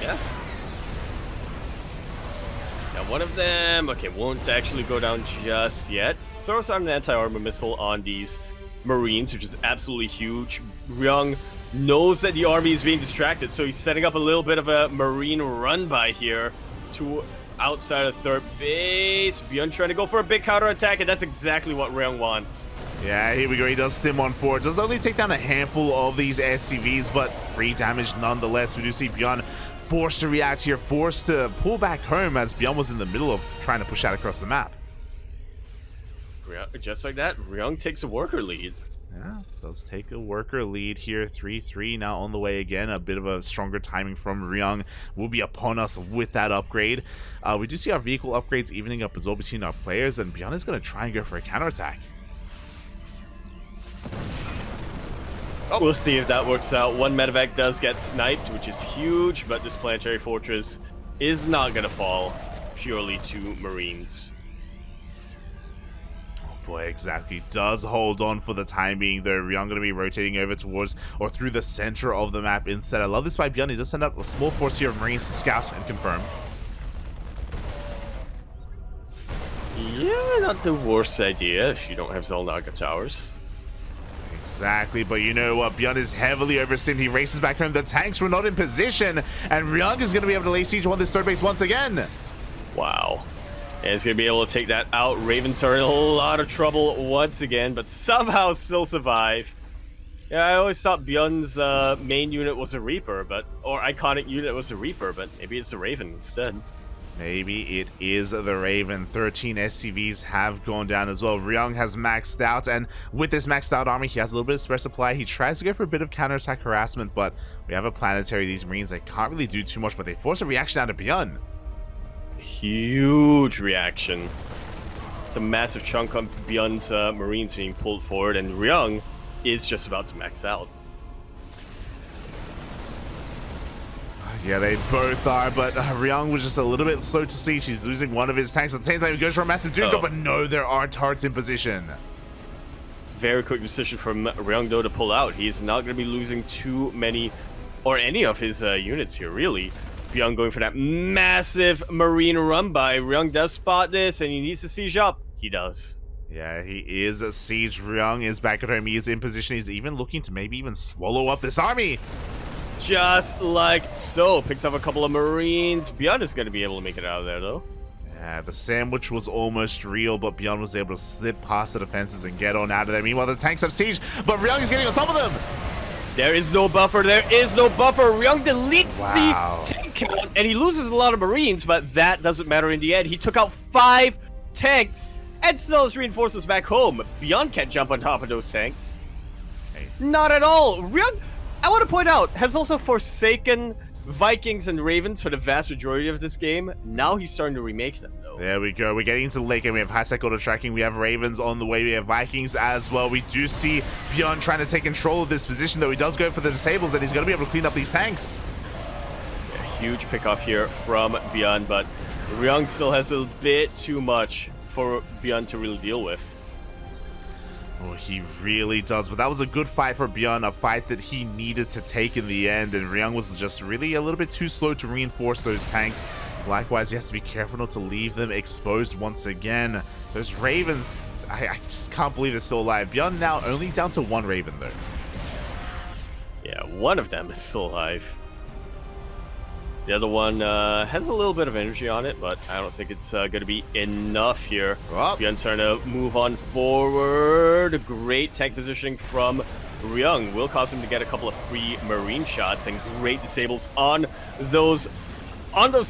Yeah. Now one of them, okay, won't actually go down just yet. Throws out an anti-armor missile on these Marines, which is absolutely huge. Ryung knows that the army is being distracted, so he's setting up a little bit of a Marine run-by here to outside of 3rd base. ByuN trying to go for a big counterattack, and that's exactly what Ryung wants. Yeah, here we go. He does stim on 4. Does only take down a handful of these SCVs, but free damage nonetheless. We do see ByuN forced to react here, forced to pull back home as ByuN was in the middle of trying to push out across the map. Just like that, Ryung takes a worker lead. Yeah, does take a worker lead here. 3-3 now on the way again. A bit of a stronger timing from Ryung will be upon us with that upgrade. We do see our vehicle upgrades evening up as well between our players, and ByuN is going to try and go for a counterattack. Oh. We'll see if that works out. One medevac does get sniped, which is huge, but this planetary fortress is not going to fall purely to Marines. Boy, exactly. Does hold on for the time being, though. Ryung going to be rotating over towards or through the center of the map instead. I love this by ByuN. He does send up a small force here of Marines to scout and confirm. Yeah, not the worst idea if you don't have Xel'Naga towers. Exactly, but you know what? ByuN is heavily overstimmed. He races back home. The tanks were not in position, and Ryung is going to be able to lay siege on this third base once again. Wow. And he's going to be able to take that out. Ravens are in a lot of trouble once again, but somehow still survive. Yeah, I always thought ByuN's main unit was a Reaper, or iconic unit was a Reaper, but maybe it's a Raven instead. Maybe it is the Raven. 13 SCVs have gone down as well. Ryung has maxed out, and with this maxed out army, he has a little bit of spare supply. He tries to go for a bit of counterattack harassment, but we have a planetary. These Marines, they can't really do too much, but they force a reaction out of ByuN. Huge reaction. It's a massive chunk of ByuN's Marines being pulled forward, and Ryung is just about to max out. Yeah, they both are, but Ryung was just a little bit slow to siege. He's losing one of his tanks. At the same time, he goes for a massive doom drop, but no, there are turrets in position. Very quick decision from Ryung, though, to pull out. He's not going to be losing too many, or any of his units here, really. ByuN going for that massive Marine run by. Ryung does spot this, and he needs to siege up. He does. Yeah, he is a siege. Ryung is back at home. He is in position. He's even looking to maybe even swallow up this army. Just like so. Picks up a couple of Marines. ByuN is going to be able to make it out of there, though. Yeah, the sandwich was almost real, but ByuN was able to slip past the defenses and get on out of there. Meanwhile, the tanks have siege, but Ryung is getting on top of them. There is no buffer. There is no buffer. Ryung deletes Wow. the tank count, and he loses a lot of Marines, but that doesn't matter in the end. He took out 5 tanks and still has reinforcements back home. ByuN can't jump on top of those tanks. Hey. Not at all. Ryung, I want to point out, has also forsaken Vikings and Ravens for the vast majority of this game. Now he's starting to remake them, though. There we go. We're getting into the late game. We have high-sec auto tracking. We have Ravens on the way. We have Vikings as well. We do see ByuN trying to take control of this position, though. He does go for the disables, and he's going to be able to clean up these tanks. Yeah, huge pickoff here from ByuN, but Ryung still has a bit too much for ByuN to really deal with. Oh, he really does. But that was a good fight for ByuN, a fight that he needed to take in the end. And Ryung was just really a little bit too slow to reinforce those tanks. Likewise, he has to be careful not to leave them exposed once again. Those Ravens, I just can't believe they're still alive. ByuN now only down to 1 Raven, though. Yeah, one of them is still alive. The other one has a little bit of energy on it, but I don't think it's going to be enough here. Oh. ByuN trying to move on forward. Great tank positioning from Ryung. Will cause him to get a couple of free Marine shots, and great disables on those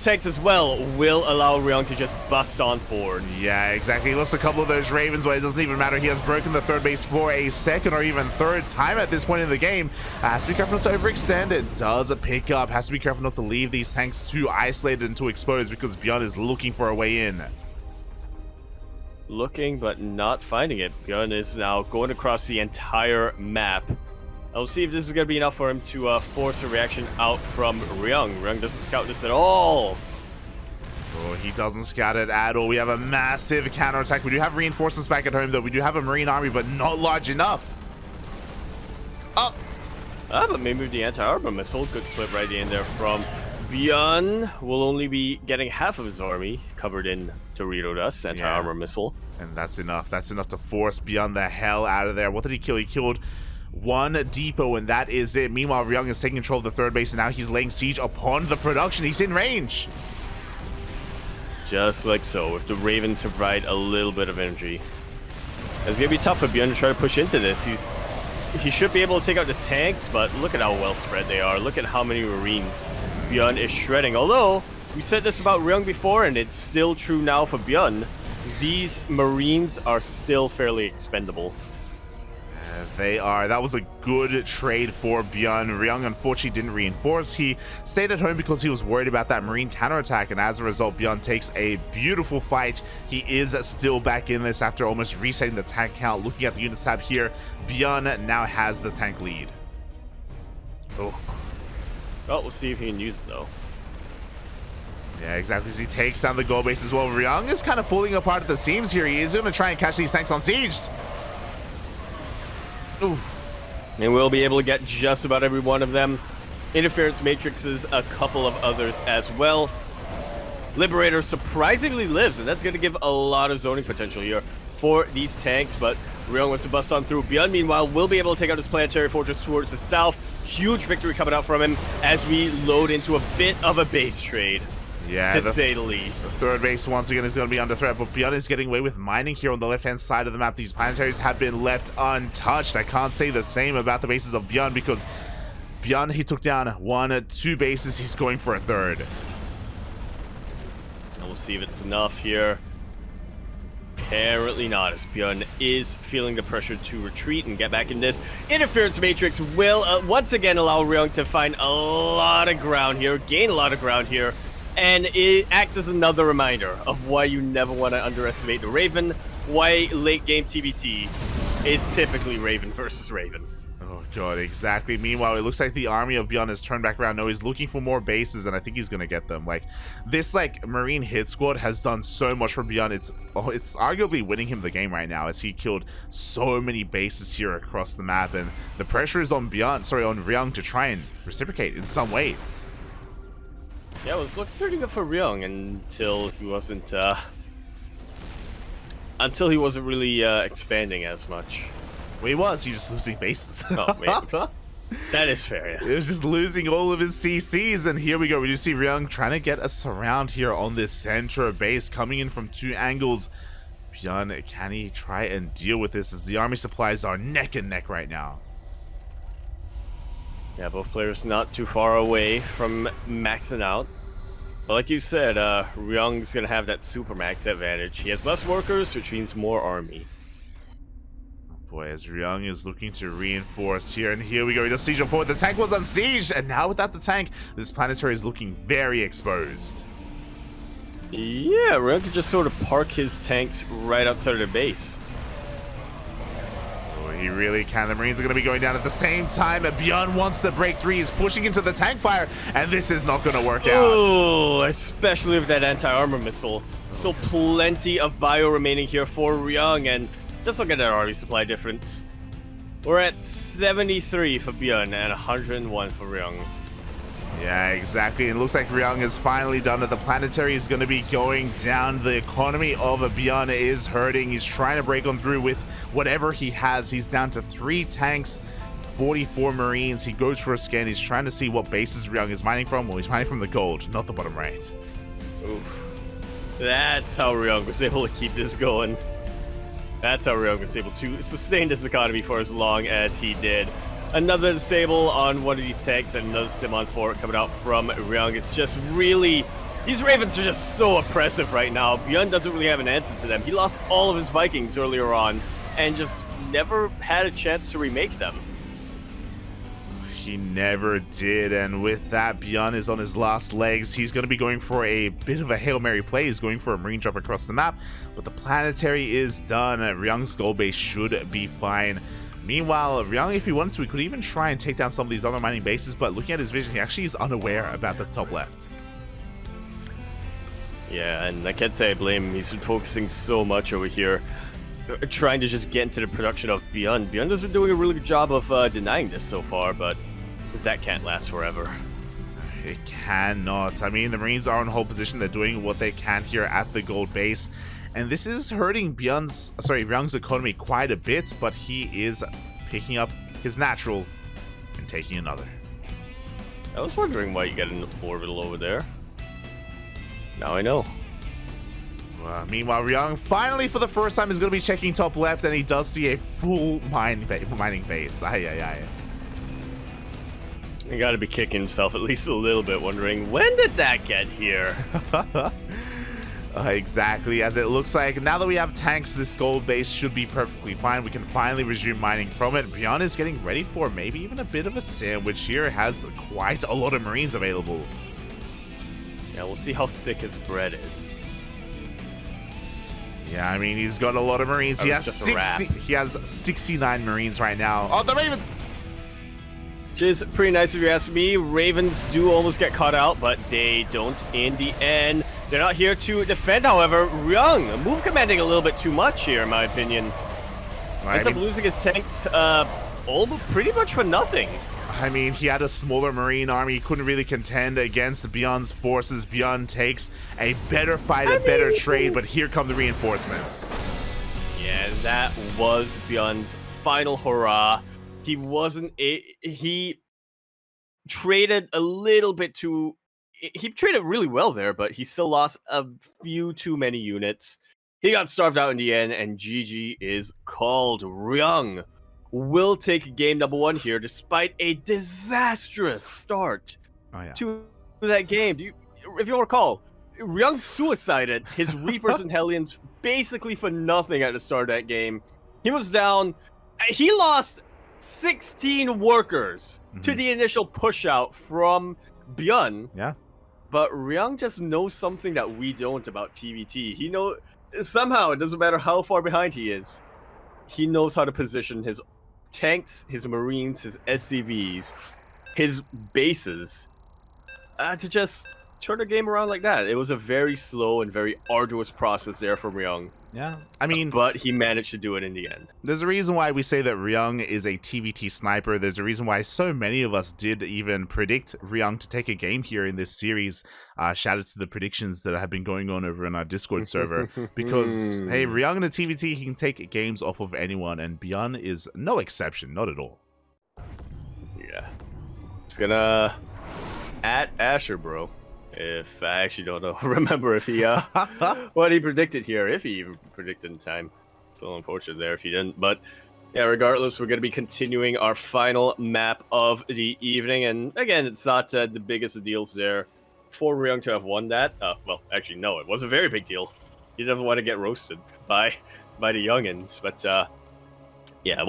tanks as well will allow Ryung to just bust on forward. Yeah, exactly. He lost a couple of those Ravens, but it doesn't even matter. He has broken the third base for a second or even third time at this point in the game. Has to be careful not to overextend. It does a pick up. Has to be careful not to leave these tanks too isolated and too exposed, because ByuN is looking for a way in. Looking, but not finding it. ByuN is now going across the entire map. I'll see if this is going to be enough for him to force a reaction out from Ryung. Ryung doesn't scout this at all. Oh, he doesn't scout it at all. We have a massive counterattack. We do have reinforcements back at home, though. We do have a Marine army, but not large enough. Up. But maybe the anti-armor missile could slip right in there from ByuN. Will only be getting half of his army covered in Dorito dust, anti-armor missile. And that's enough. That's enough to force ByuN the hell out of there. What did he kill? He killed 1 depot, and that is it. Meanwhile, Ryung is taking control of the third base, and now he's laying siege upon the production. He's in range. Just like so, if the Ravens provide a little bit of energy. It's going to be tough for ByuN to try to push into this. He should be able to take out the tanks, but look at how well spread they are. Look at how many Marines ByuN is shredding. Although, we said this about Ryung before, and it's still true now for ByuN. These Marines are still fairly expendable. They are. That was a good trade for ByuN. Ryung unfortunately didn't reinforce. He stayed at home because he was worried about that Marine counterattack, and as a result, ByuN takes a beautiful fight. He is still back in this after almost resetting the tank count. Looking at the units tab here, ByuN now has the tank lead. Oh. Well, we'll see if he can use it, though. Yeah, exactly. As he takes down the goal base as well. Ryung is kind of falling apart at the seams here. He is going to try and catch these tanks unsieged. Oof. And we'll be able to get just about every one of them. Interference matrices, a couple of others as well. Liberator surprisingly lives, and that's going to give a lot of zoning potential here for these tanks, but Ryung wants to bust on through. ByuN, meanwhile, will be able to take out his planetary fortress towards the south. Huge victory coming out from him as we load into a bit of a base trade. Yeah, to say the least. The third base once again is going to be under threat, but ByuN is getting away with mining here on the left-hand side of the map. These planetaries have been left untouched. I can't say the same about the bases of ByuN, because ByuN, he took down 1, 2 bases. He's going for a third. And we'll see if it's enough here. Apparently not, as ByuN is feeling the pressure to retreat and get back in this. Interference Matrix will once again allow Ryung to find a lot of ground here, gain a lot of ground here. And it acts as another reminder of why you never want to underestimate the Raven, why late game TBT is typically Raven versus Raven. Oh god, exactly. Meanwhile, it looks like the army of ByuN has turned back around. No, he's looking for more bases, and I think he's gonna get them. Like, this Marine hit squad has done so much for ByuN. It's arguably winning him the game right now, as he killed so many bases here across the map, and the pressure is on Ryung to try and reciprocate in some way. Yeah, it was looking pretty good for Ryung until he wasn't really expanding as much. Well, he was just losing bases. Oh, man. That is fair, yeah. It was just losing all of his CCs, and here we go. We do see Ryung trying to get a surround here on this center base, coming in from 2 angles. ByuN, can he try and deal with this, as the army supplies are neck and neck right now? Yeah, both players not too far away from maxing out. But like you said, Ryung's going to have that supermax advantage. He has less workers, which means more army. Boy, as Ryung is looking to reinforce here, and here we go. He does siege forward. The tank was unsieged, and now without the tank, this planetary is looking very exposed. Yeah, Ryung could just sort of park his tanks right outside of the base. He really can. The Marines are going to be going down at the same time. ByuN wants to break 3. He's pushing into the tank fire, and this is not going to work out. Oh, especially with that anti-armor missile. Still plenty of bio remaining here for Ryung, and just look at that army supply difference. We're at 73 for ByuN and 101 for Ryung. Yeah, exactly. It looks like Ryung is finally done it. The planetary is going to be going down. The economy of ByuN is hurting. He's trying to break on through with whatever he has. He's down to 3 tanks, 44 Marines. He goes for a scan. He's trying to see what bases Ryung is mining from. Well, he's mining from the gold, not the bottom right. Oof. That's how Ryung was able to keep this going. That's how Ryung was able to sustain this economy for as long as he did. Another disable on one of these tanks and another sim on 4 coming out from Ryung. It's just really... These Ravens are just so oppressive right now. ByuN doesn't really have an answer to them. He lost all of his Vikings earlier on and just never had a chance to remake them. He never did, and with that, ByuN is on his last legs. He's going to be going for a bit of a Hail Mary play. He's going for a Marine drop across the map, but the planetary is done. Ryung's gold base should be fine. Meanwhile, Ryung, if he wanted to, he could even try and take down some of these other mining bases, but looking at his vision, he actually is unaware about the top left. Yeah, and I can't say I blame him. He's been focusing so much over here, trying to just get into the production of ByuN. ByuN has been doing a really good job of denying this so far, but that can't last forever. It cannot. I mean, the Marines are in hold position. They're doing what they can here at the gold base. And this is hurting Ryung's economy quite a bit, but he is picking up his natural and taking another. I was wondering why you got an orbital over there. Now I know. Meanwhile, Ryung finally, for the first time, is going to be checking top left, and he does see a full mining base. He got to be kicking himself at least a little bit, wondering, when did that get here? Exactly, as it looks like now that we have tanks, this gold base should be perfectly fine. We can finally resume mining from it. ByuN is getting ready for maybe even a bit of a sandwich here. It has quite a lot of Marines available. Yeah, we'll see how thick his bread is. Yeah, I mean, he's got a lot of Marines. He has 69 Marines right now. Oh, the Ravens! Which is pretty nice if you ask me. Ravens do almost get caught out, but they don't in the end. They're not here to defend, however. Ryung, move commanding a little bit too much here, in my opinion. Ends up losing his tanks pretty much for nothing. I mean, he had a smaller marine army. He couldn't really contend against ByuN's forces. ByuN takes a better fight, a better trade, but here come the reinforcements. Yeah, that was ByuN's final hurrah. He traded a little bit too... He traded really well there, but he still lost a few too many units. He got starved out in the end, and GG is called. Ryung will take game number 1 here, despite a disastrous start to that game. If you recall, Ryung suicided his Reapers and Hellions basically for nothing at the start of that game. He was down. He lost 16 workers to the initial push out from ByuN. Yeah. But Ryung just knows something that we don't about TVT. He knows somehow, it doesn't matter how far behind he is, he knows how to position his tanks, his marines, his SCVs, his bases to just turn the game around like that. It was a very slow and very arduous process there for Ryung. Yeah, I mean, but he managed to do it in the end. There's a reason why we say that Ryung is a TVT sniper. There's a reason why so many of us did even predict Ryung to take a game here in this series. Shout out to the predictions that have been going on over in our Discord server. Because, hey, Ryung in a TVT, he can take games off of anyone, and ByuN is no exception, not at all. Yeah. It's gonna... At Asher, bro. If I actually don't know, remember if he what he predicted here, if he even predicted in time. So unfortunate there if he didn't. But yeah, regardless, we're going to be continuing our final map of the evening. And again, it's not the biggest of deals there for Ryung to have won that. Well, actually, no, it was a very big deal. He doesn't want to get roasted by the youngins. But yeah,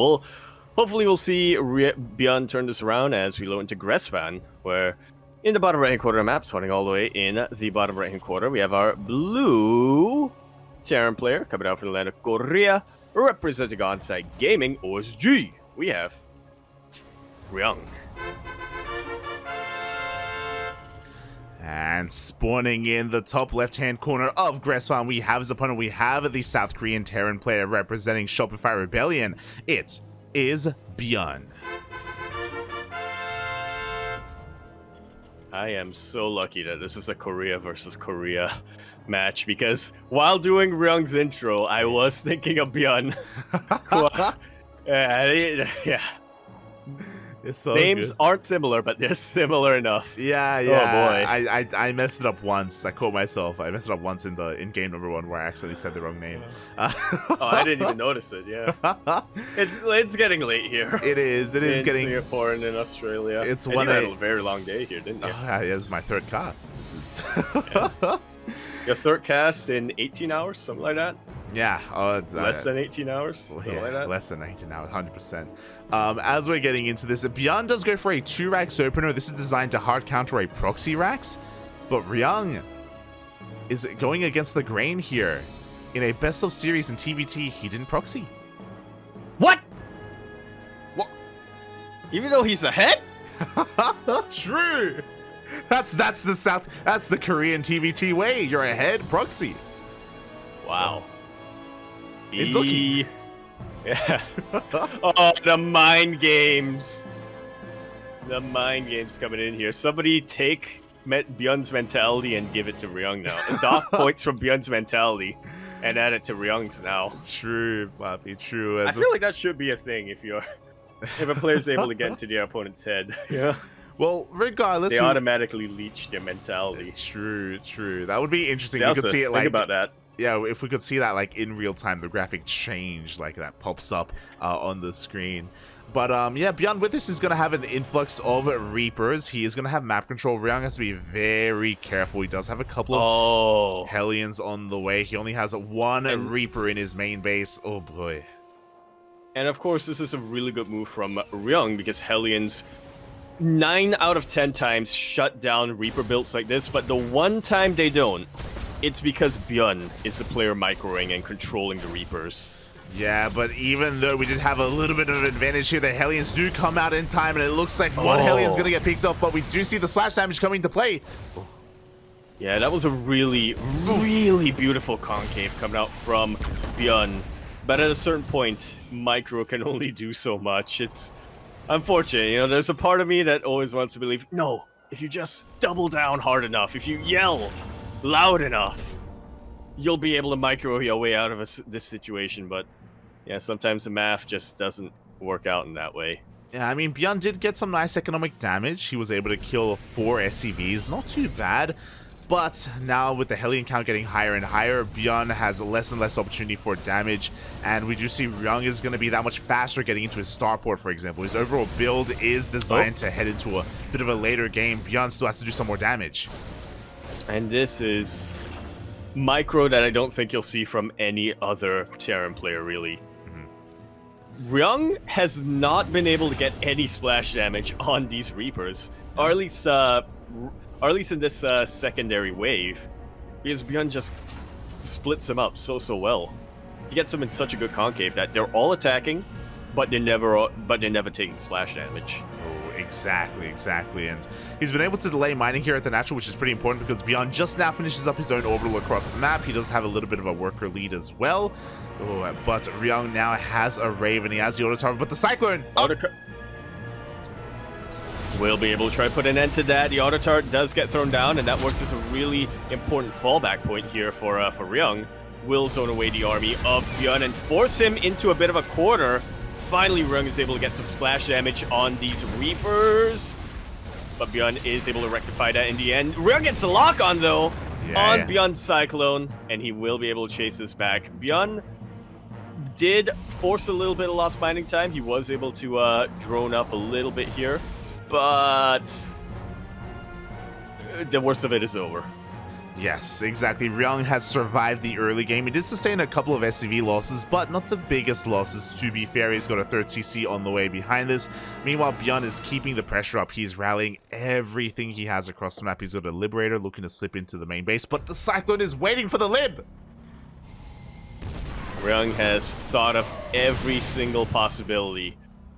hopefully we'll see ByuN turn this around as we go into Gresvan, where in the bottom right-hand corner of the map, starting all the way in the bottom right-hand corner, we have our blue Terran player coming out from the land of Korea, representing Onsyde Gaming, OSG. We have Ryung. And spawning in the top left-hand corner of Gresvan, we have his opponent. We have the South Korean Terran player representing Shopify Rebellion. It is ByuN. I am so lucky that this is a Korea versus Korea match, because while doing Ryung's intro, I was thinking of ByuN. Yeah. It's so Names good. aren't similar, but they're similar enough. Yeah. Oh boy. I messed it up once. I caught myself. I messed it up once in game number 1 where I accidentally said the wrong name. Oh, I didn't even notice it. Yeah. It's getting late here. It is. It is getting Singapore and in Australia. It's and one. You had a very long day here, didn't you? Oh, yeah, this is my 3rd cast. This is. Yeah. Your 3rd cast in 18 hours, something like that. Yeah, less than 18 hours, yeah, like that. Less than 18 hours, 100%. As we're getting into this, ByuN does go for a 2-Rax opener. This is designed to hard counter a proxy Rax, but Ryung is going against the grain here. In a best of series in TVT, he didn't proxy. What? What? Even though he's ahead? True. That's the Korean TVT way. You're ahead, proxy. Wow. He's looking. Yeah. Oh, the mind games. The mind games coming in here. Somebody take ByuN's mentality and give it to Ryung now. Dock points from ByuN's mentality and add it to Ryung's now. True, Bobby. True. I feel like that should be a thing if a player's able to get into their opponent's head. Yeah. Well, regardless, they automatically leech their mentality. True. That would be interesting. We could see it think about that. Yeah, if we could see that like in real time, the graphic change like that pops up on the screen. But yeah, ByuN with this is going to have an influx of Reapers. He is going to have map control. Ryung has to be very careful. He does have a couple of Hellions on the way. He only has 1 Reaper in his main base. Oh boy. And of course, this is a really good move from Ryung, because Hellions 9 out of 10 times shut down Reaper builds like this, but the one time they don't, it's because ByuN is the player microing and controlling the Reapers. Yeah, but even though we did have a little bit of an advantage here, the Hellions do come out in time, and it looks like one Hellion's going to get picked off, but we do see the splash damage coming into play. Yeah, that was a really, really beautiful concave coming out from ByuN. But at a certain point, micro can only do so much. unfortunate. You know, there's a part of me that always wants to believe, no, if you just double down hard enough, if you yell loud enough, you'll be able to micro your way out of this situation. But yeah, sometimes the math just doesn't work out in that way. Yeah, I mean, ByuN did get some nice economic damage. He was able to kill 4 SCVs, not too bad. But now with the Hellion count getting higher and higher, ByuN has less and less opportunity for damage. And we do see Ryung is going to be that much faster getting into his starport, for example. His overall build is designed to head into a bit of a later game. ByuN still has to do some more damage. And this is micro that I don't think you'll see from any other Terran player, really. Ryung has not been able to get any splash damage on these Reapers, or at least in this secondary wave, because ByuN just splits them up so well. He gets them in such a good concave that they're all attacking, but they're never taking splash damage. Oh, exactly. And he's been able to delay mining here at the natural, which is pretty important because ByuN just now finishes up his own orbital across the map. He does have a little bit of a worker lead as well. Oh, but Ryung now has a Raven. He has the auto target, but the Cyclone. Will be able to try to put an end to that. The auto turret does get thrown down, and that works as a really important fallback point here for Ryung. Will zone away the army of ByuN and force him into a bit of a corner. Finally, Ryung is able to get some splash damage on these Reapers, but ByuN is able to rectify that in the end. Ryung gets the lock on though on ByuN's Cyclone, and he will be able to chase this back. ByuN did force a little bit of lost mining time. He was able to drone up a little bit here, but the worst of it is over. Yes, exactly. Ryung has survived the early game. He did sustain a couple of SCV losses, but not the biggest losses, to be fair. He's got a 3rd CC on the way behind this. Meanwhile, ByuN is keeping the pressure up. He's rallying everything he has across the map. He's got a Liberator looking to slip into the main base, but the Cyclone is waiting for the Lib! Ryung has thought of every single possibility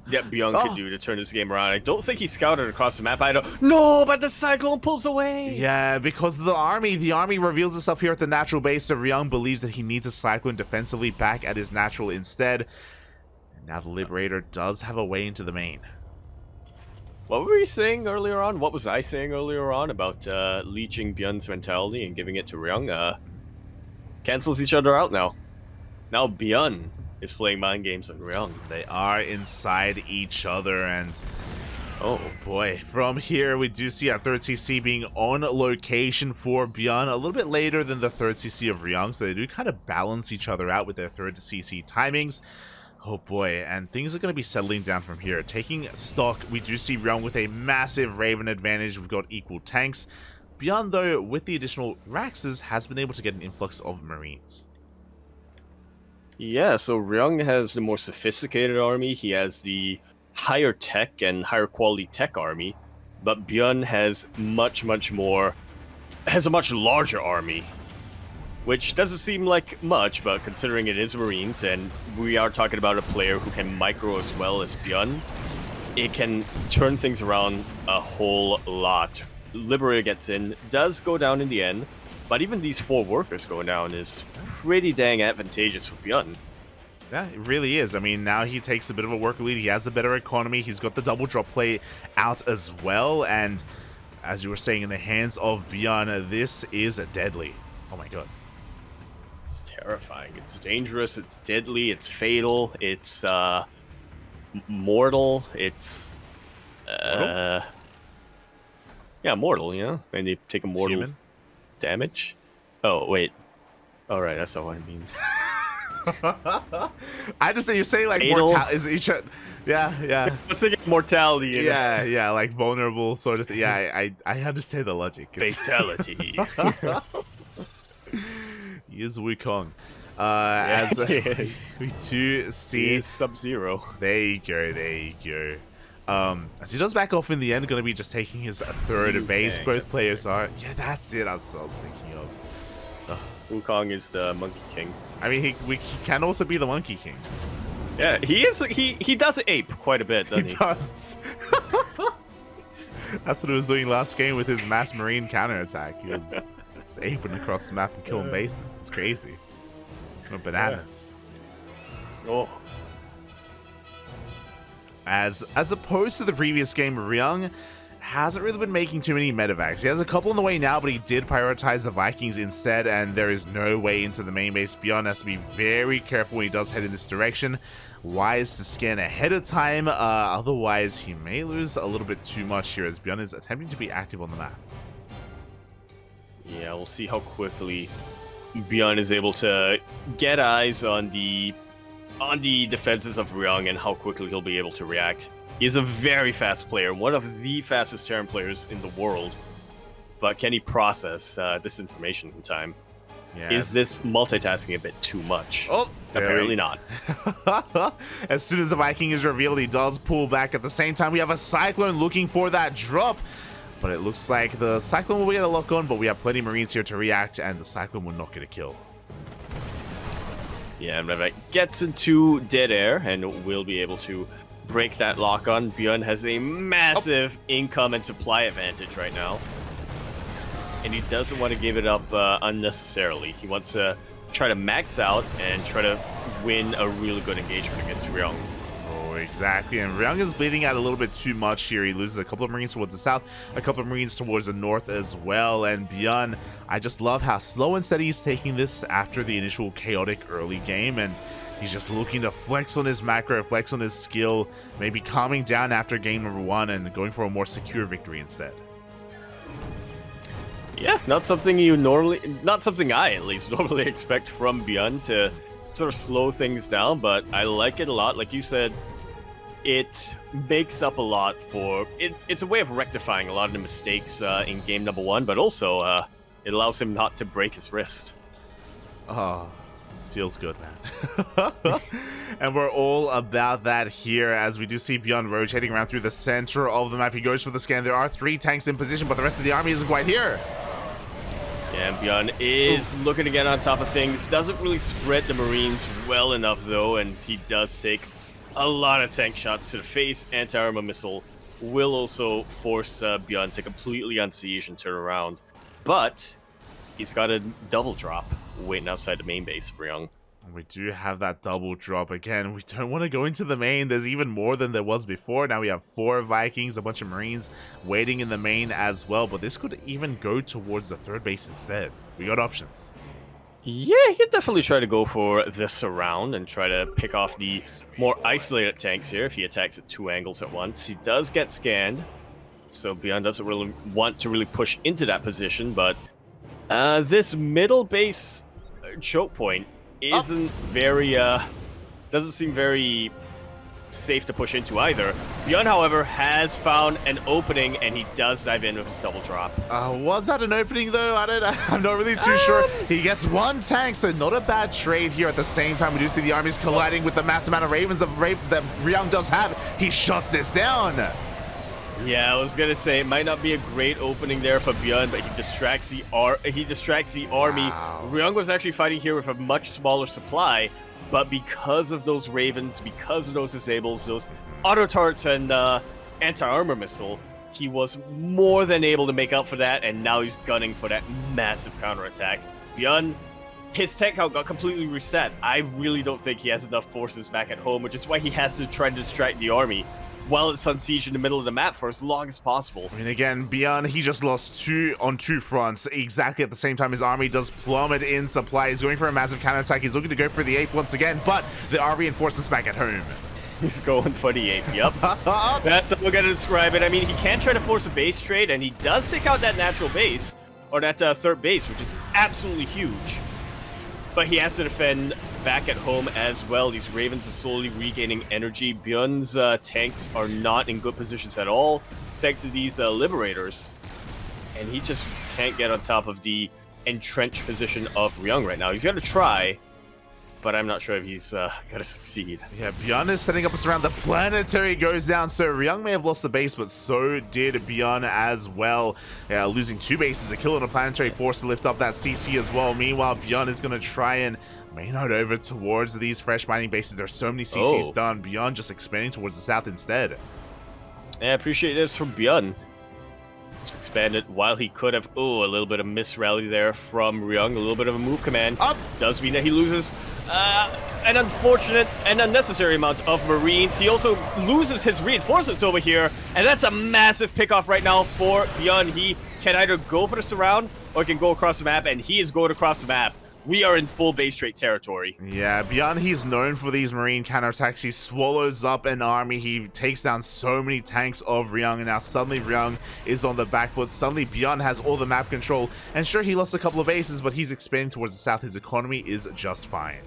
that ByuN could do to turn this game around. I don't think he scouted across the map. No, but the Cyclone pulls away. Yeah, because the army reveals itself here at the natural base, so Ryung believes that he needs a Cyclone defensively back at his natural instead. And now the Liberator does have a way into the main. What were you saying earlier on? What was I saying earlier on about leeching ByuN's mentality and giving it to Ryung? Cancels each other out now. Now ByuN is playing mind games on Ryung. They are inside each other, and oh boy, from here we do see our 3rd CC being on location for ByuN a little bit later than the 3rd CC of Ryung, so they do kind of balance each other out with their 3rd CC timings. Oh boy, and things are going to be settling down from here. Taking stock, we do see Ryung with a massive Raven advantage. We've got equal tanks. ByuN, though, with the additional Raxes, has been able to get an influx of Marines. Yeah, so Ryung has the more sophisticated army. He has the higher tech and higher quality tech army, but ByuN has a much larger army, which doesn't seem like much, but considering it is Marines and we are talking about a player who can micro as well as ByuN, it can turn things around a whole lot. Liberator gets in, does go down in the end, but even these 4 workers going down is pretty dang advantageous for ByuN. Yeah, it really is. I mean, now he takes a bit of a worker lead. He has a better economy. He's got the double drop play out as well. And as you were saying, in the hands of ByuN, this is deadly. Oh my god. It's terrifying. It's dangerous. It's deadly. It's fatal. It's mortal. It's Mortal? Yeah, mortal. You know, and you take a mortal damage. Oh wait. All right, that's not what it means. I understand you're saying like mortality is each. Yeah. I was thinking mortality. Yeah, like vulnerable sort of thing. Yeah, I understand the logic. Fatality. He is Wukong. As we do see Sub-Zero. There you go. As he does back off in the end, going to be just taking his 3rd base. Both players are. Yeah, that's it. That's what I was thinking of. Wukong is the Monkey King. I mean, he can also be the Monkey King. Yeah, he is. He does ape quite a bit, doesn't he? He does. That's what he was doing last game with his mass marine counterattack. He was just aping across the map and killing bases. It's crazy. Bananas. Oh. As opposed to the previous game, Ryung hasn't really been making too many medevacs. He has a couple on the way now, but he did prioritize the Vikings instead, and there is no way into the main base. ByuN has to be very careful when he does head in this direction. Wise to scan ahead of time, otherwise he may lose a little bit too much here as ByuN is attempting to be active on the map. Yeah, we'll see how quickly ByuN is able to get eyes on the defenses of Ryung and how quickly he'll be able to react. He is a very fast player, one of the fastest Terran players in the world. But can he process this information in time? Yeah. Is this multitasking a bit too much? Oh, apparently not. As soon as the Viking is revealed, he does pull back. At the same time, we have a Cyclone looking for that drop. But it looks like the Cyclone will get a lock on, but we have plenty of Marines here to react, and the Cyclone will not get a kill. Yeah, and Revek gets into dead air, and will be able to break that lock on. ByuN has a massive income and supply advantage right now. And he doesn't want to give it up unnecessarily. He wants to try to max out and try to win a really good engagement against Ryung. Oh, exactly. And Ryung is bleeding out a little bit too much here. He loses a couple of Marines towards the south, a couple of Marines towards the north as well. And ByuN, I just love how slow and steady he's taking this after the initial chaotic early game. And he's just looking to flex on his macro, flex on his skill, maybe calming down after game number 1 and going for a more secure victory instead. Yeah, not something I at least normally expect from ByuN, to sort of slow things down, but I like it a lot. Like you said, it makes up a lot for it. It's a way of rectifying a lot of the mistakes in game number 1, but also it allows him not to break his wrist. Oh, feels good, man. And we're all about that here, as we do see ByuN rotating around through the center of the map. He goes for the scan. There are 3 tanks in position, but the rest of the army isn't quite here. Yeah, and ByuN is looking to get on top of things. Doesn't really spread the Marines well enough, though, and he does take a lot of tank shots to the face. Anti-armor missile will also force ByuN to completely unsiege and turn around. But he's got a double drop waiting outside the main base for Ryung. We do have that double drop again. We don't want to go into the main. There's even more than there was before. Now we have 4 Vikings, a bunch of Marines waiting in the main as well. But this could even go towards the 3rd base instead. We got options. Yeah, he could definitely try to go for this around and try to pick off the more isolated tanks here if he attacks at 2 angles at once. He does get scanned, so ByuN doesn't really want to really push into that position. But this middle base choke point isn't very doesn't seem very safe to push into either. ByuN, however, has found an opening, and he does dive in with his double drop. Was that an opening though? I'm not really too sure. He gets 1 tank, so not a bad trade here. At the same time, we do see the armies colliding with the massive amount of ravens that Ryung does have. He shuts this down. Yeah, I was gonna say it might not be a great opening there for ByuN, but he distracts the army. Wow. Ryung was actually fighting here with a much smaller supply, but because of those ravens, because of those disables, those auto turrets and anti-armor missile, he was more than able to make up for that, and now he's gunning for that massive counterattack. ByuN, his tank count got completely reset. I really don't think he has enough forces back at home, which is why he has to try to distract the army while it's on siege in the middle of the map for as long as possible. I mean, again, ByuN, he just lost 2 on 2 fronts. Exactly at the same time, his army does plummet in supply. He's going for a massive counterattack. He's looking to go for the ape once again, but there are reinforcements back at home. He's going for the ape, yep. That's how we're going to describe it. I mean, he can try to force a base trade, and he does take out that natural base, or that 3rd base, which is absolutely huge. But he has to defend back at home as well. These ravens are slowly regaining energy. ByuN's tanks are not in good positions at all, thanks to these liberators. And he just can't get on top of the entrenched position of Ryung right now. He's going to try, but I'm not sure if he's going to succeed. Yeah, ByuN is setting up us around. The planetary goes down, so Ryung may have lost the base, but so did ByuN as well. Yeah, losing 2 bases, a kill on a planetary, forced to lift up that CC as well. Meanwhile, ByuN is going to try and main out over towards these fresh mining bases. There's so many CCs done. ByuN just expanding towards the south instead. Yeah, I appreciate this from ByuN. Just expanded while he could have. Oh, a little bit of miss rally there from Ryung. A little bit of a move command. Up! Does mean that he loses an unfortunate and unnecessary amount of Marines. He also loses his reinforcements over here. And that's a massive pickoff right now for ByuN. He can either go for the surround or he can go across the map. And he is going across the map. We are in full base trait territory. Yeah, ByuN, he's known for these marine counterattacks. He swallows up an army. He takes down so many tanks of Ryung, and now suddenly Ryung is on the back foot. Suddenly ByuN has all the map control. And sure, he lost a couple of aces, but he's expanding towards the south. His economy is just fine.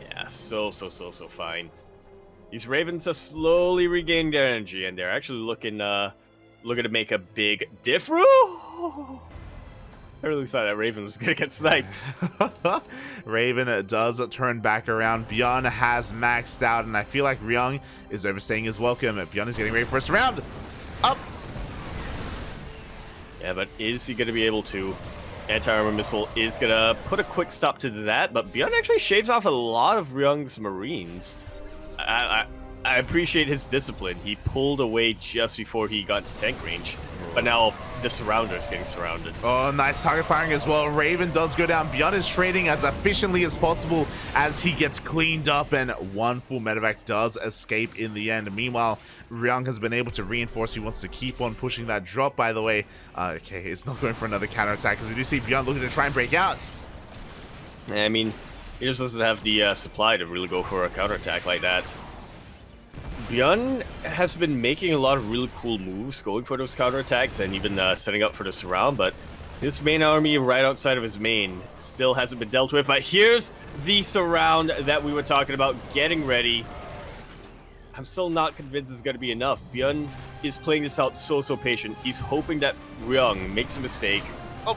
Yeah, so fine. These Ravens are slowly regaining their energy, and they're actually looking to make a big difference. I really thought that Raven was gonna get sniped. Raven does turn back around. ByuN has maxed out, and I feel like Ryung is overstaying his welcome. ByuN is getting ready for first round. Up! Yeah, but is he gonna be able to? Anti-armor missile is gonna put a quick stop to that, but ByuN actually shaves off a lot of Ryung's Marines. I appreciate his discipline. He pulled away just before he got to tank range. But now the surrounder is getting surrounded. Oh, nice target firing as well. Raven does go down. ByuN is trading as efficiently as possible as he gets cleaned up, and one full medevac does escape in the end. Meanwhile, Ryung has been able to reinforce. He wants to keep on pushing that drop, by the way. Okay, it's not going for another counterattack, because we do see ByuN looking to try and break out. I mean, he just doesn't have the supply to really go for a counterattack like that. ByuN has been making a lot of really cool moves, going for those counterattacks and even setting up for the surround, but his main army right outside of his main still hasn't been dealt with. But here's the surround that we were talking about getting ready. I'm still not convinced it's going to be enough. ByuN is playing this out so patient. He's hoping that Ryung makes a mistake,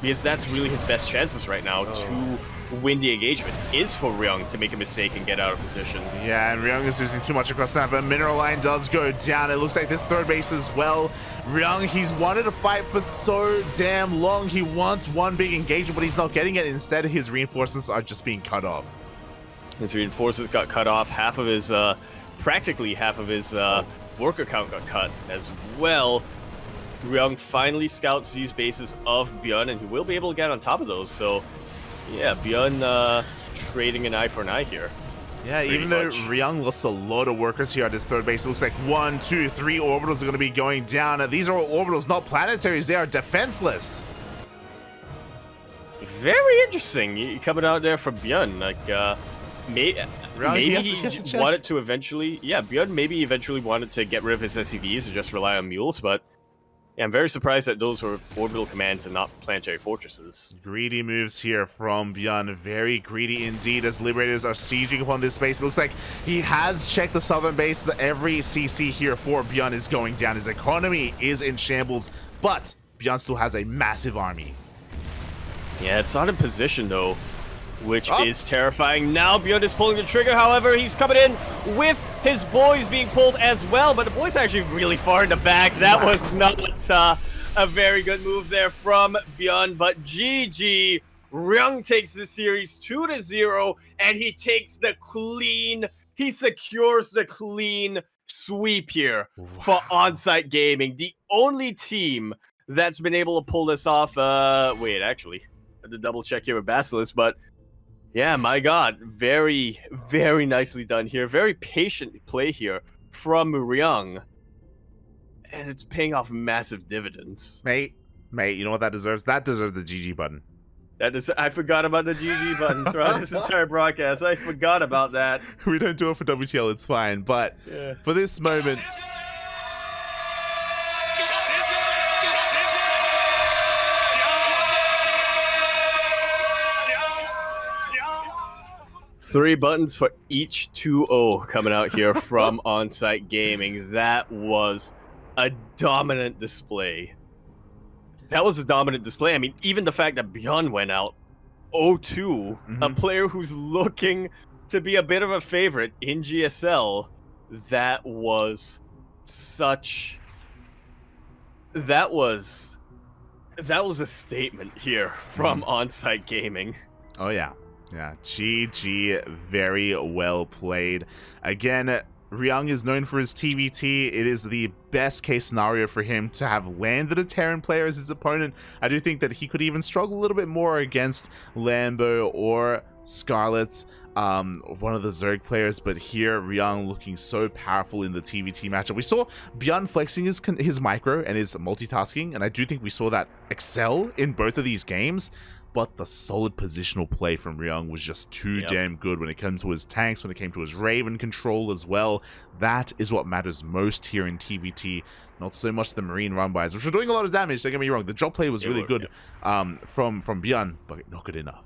because that's really his best chances right now to win the engagement, is for Ryung to make a mistake and get out of position. Yeah, and Ryung is losing too much across the map, but Mineral Line does go down. It looks like this third base as well. Ryung, he's wanted to fight for so damn long. He wants one big engagement, but he's not getting it. Instead, his reinforcements are just being cut off. His reinforcements got cut off. Half of his, practically half of his worker count got cut as well. Ryung finally scouts these bases of ByuN, and he will be able to get on top of those. So yeah, ByuN trading an eye for an eye here. Yeah, even though Ryung lost a lot of workers here at his third base, it looks like 1, 2, 3 orbitals are going to be going down. These are all orbitals, not planetaries. They are defenseless. Very interesting. Coming out there from ByuN. Like, maybe he wanted to eventually... Yeah, ByuN maybe eventually wanted to get rid of his SCVs and just rely on mules, but... Yeah, I'm very surprised that those were orbital commands and not planetary fortresses. Greedy moves here from ByuN. Very greedy indeed, as Liberators are sieging upon this base. It looks like he has checked the southern base. Every CC here for ByuN is going down. His economy is in shambles, but ByuN still has a massive army. Yeah, it's not in position, though, which is terrifying. Now ByuN is pulling the trigger. However, he's coming in with his boys being pulled as well, but the boys are actually really far in the back. That was not a very good move there from ByuN, but GG. Ryung takes the series 2-0, and he takes the clean, he secures the clean sweep here for Onsyde Gaming. The only team that's been able to pull this off, wait, actually, I had to double check here with Basilisk, but yeah, my God, very nicely done here. Very patient play here from Ryung, and it's paying off massive dividends. Mate, you know what that deserves? That deserves the GG button. That is, I forgot about the GG button throughout this entire broadcast. I forgot about that. We don't do it for WTL, it's fine, but for this moment... 3 buttons for each 2-0 coming out here from Onsyde Gaming. That was a dominant display. That was a dominant display. I mean, even the fact that ByuN went out 0-2, a player who's looking to be a bit of a favorite in GSL, that was such... That was a statement here from Onsyde Gaming. Oh, yeah. Yeah, GG, very well played. Again, Ryung is known for his TVT. It is the best case scenario for him to have landed a Terran player as his opponent. I do think that he could even struggle a little bit more against Lambo or Scarlett, one of the Zerg players, but here Ryung looking so powerful in the TVT matchup. We saw ByuN flexing his micro and his multitasking, and I do think we saw that excel in both of these games. But the solid positional play from Ryung was just too damn good when it came to his tanks, when it came to his Raven control as well. That is what matters most here in TVT, not so much the Marine run-bys, which were doing a lot of damage, don't get me wrong. The job play was really good from ByuN, but not good enough.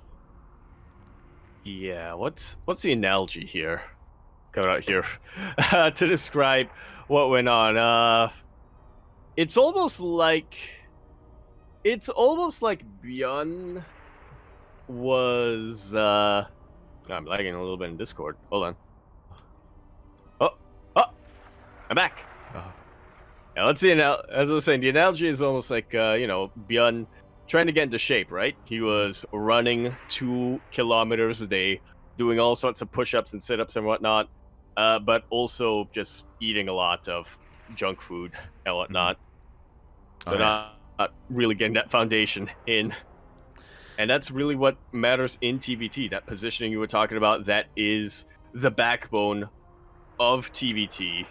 Yeah, what's the analogy here? Coming out here to describe what went on. It's almost like ByuN was I'm lagging a little bit in Discord. Hold on. Oh, I'm back. Now let's see. Now, as I was saying, the analogy is almost like ByuN trying to get into shape, right? He was running 2 kilometers a day, doing all sorts of push-ups and sit-ups and whatnot, but also just eating a lot of junk food and whatnot. So not really getting that foundation in. And that's really what matters in TVT. That positioning you were talking about, that is the backbone of TVT.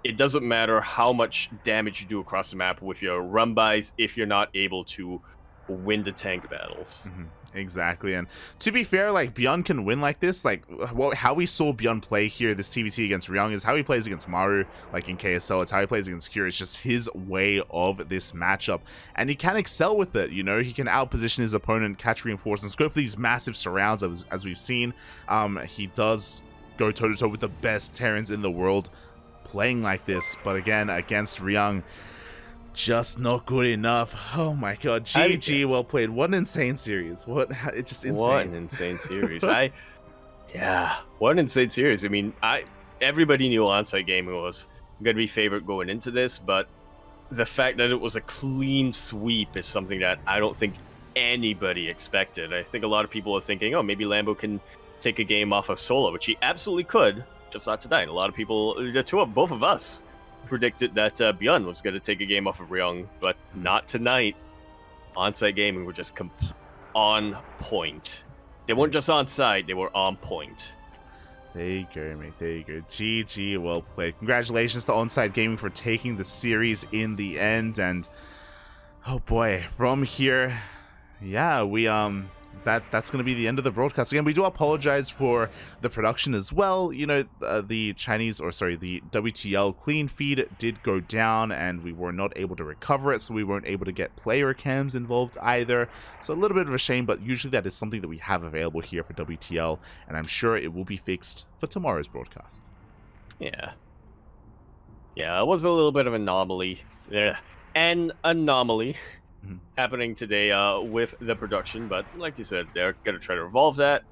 It doesn't matter how much damage you do across the map with your run-bys if you're not able to win the tank battles. Exactly, and to be fair, like, ByuN can win like this. Like, how we saw ByuN play here, this TVT against Ryung, is how he plays against Maru, like in KSL. It's how he plays against Kira. It's just his way of this matchup, and he can excel with it. You know, he can outposition his opponent, catch reinforcements, go for these massive surrounds, as we've seen. He does go toe-to-toe with the best Terrans in the world playing like this, but again, against Ryung, just not good enough. Oh my god, GG, well played. What an insane series. It's just insane. What an insane series. What an insane series. I mean, everybody knew Onsyde Gaming was going to be favorite going into this, but the fact that it was a clean sweep is something that I don't think anybody expected. I think a lot of people are thinking, oh, maybe Lambo can take a game off of Solo, which he absolutely could, just not tonight. A lot of people, both of us, predicted that ByuN was going to take a game off of Ryung, but not tonight. Onsyde Gaming were just on point. They weren't just on side, they were on point. There you go, mate. There you go. GG, well played. Congratulations to Onsyde Gaming for taking the series in the end. And oh boy, from here, yeah, we that's going to be the end of the broadcast. Again, we do apologize for the production as well. You know, the WTL clean feed did go down and we were not able to recover it, so we weren't able to get player cams involved either. So a little bit of a shame, but usually that is something that we have available here for WTL, and I'm sure it will be fixed for tomorrow's broadcast. Yeah, it was a little bit of an anomaly. Happening today with the production, but like you said, they're gonna try to resolve that.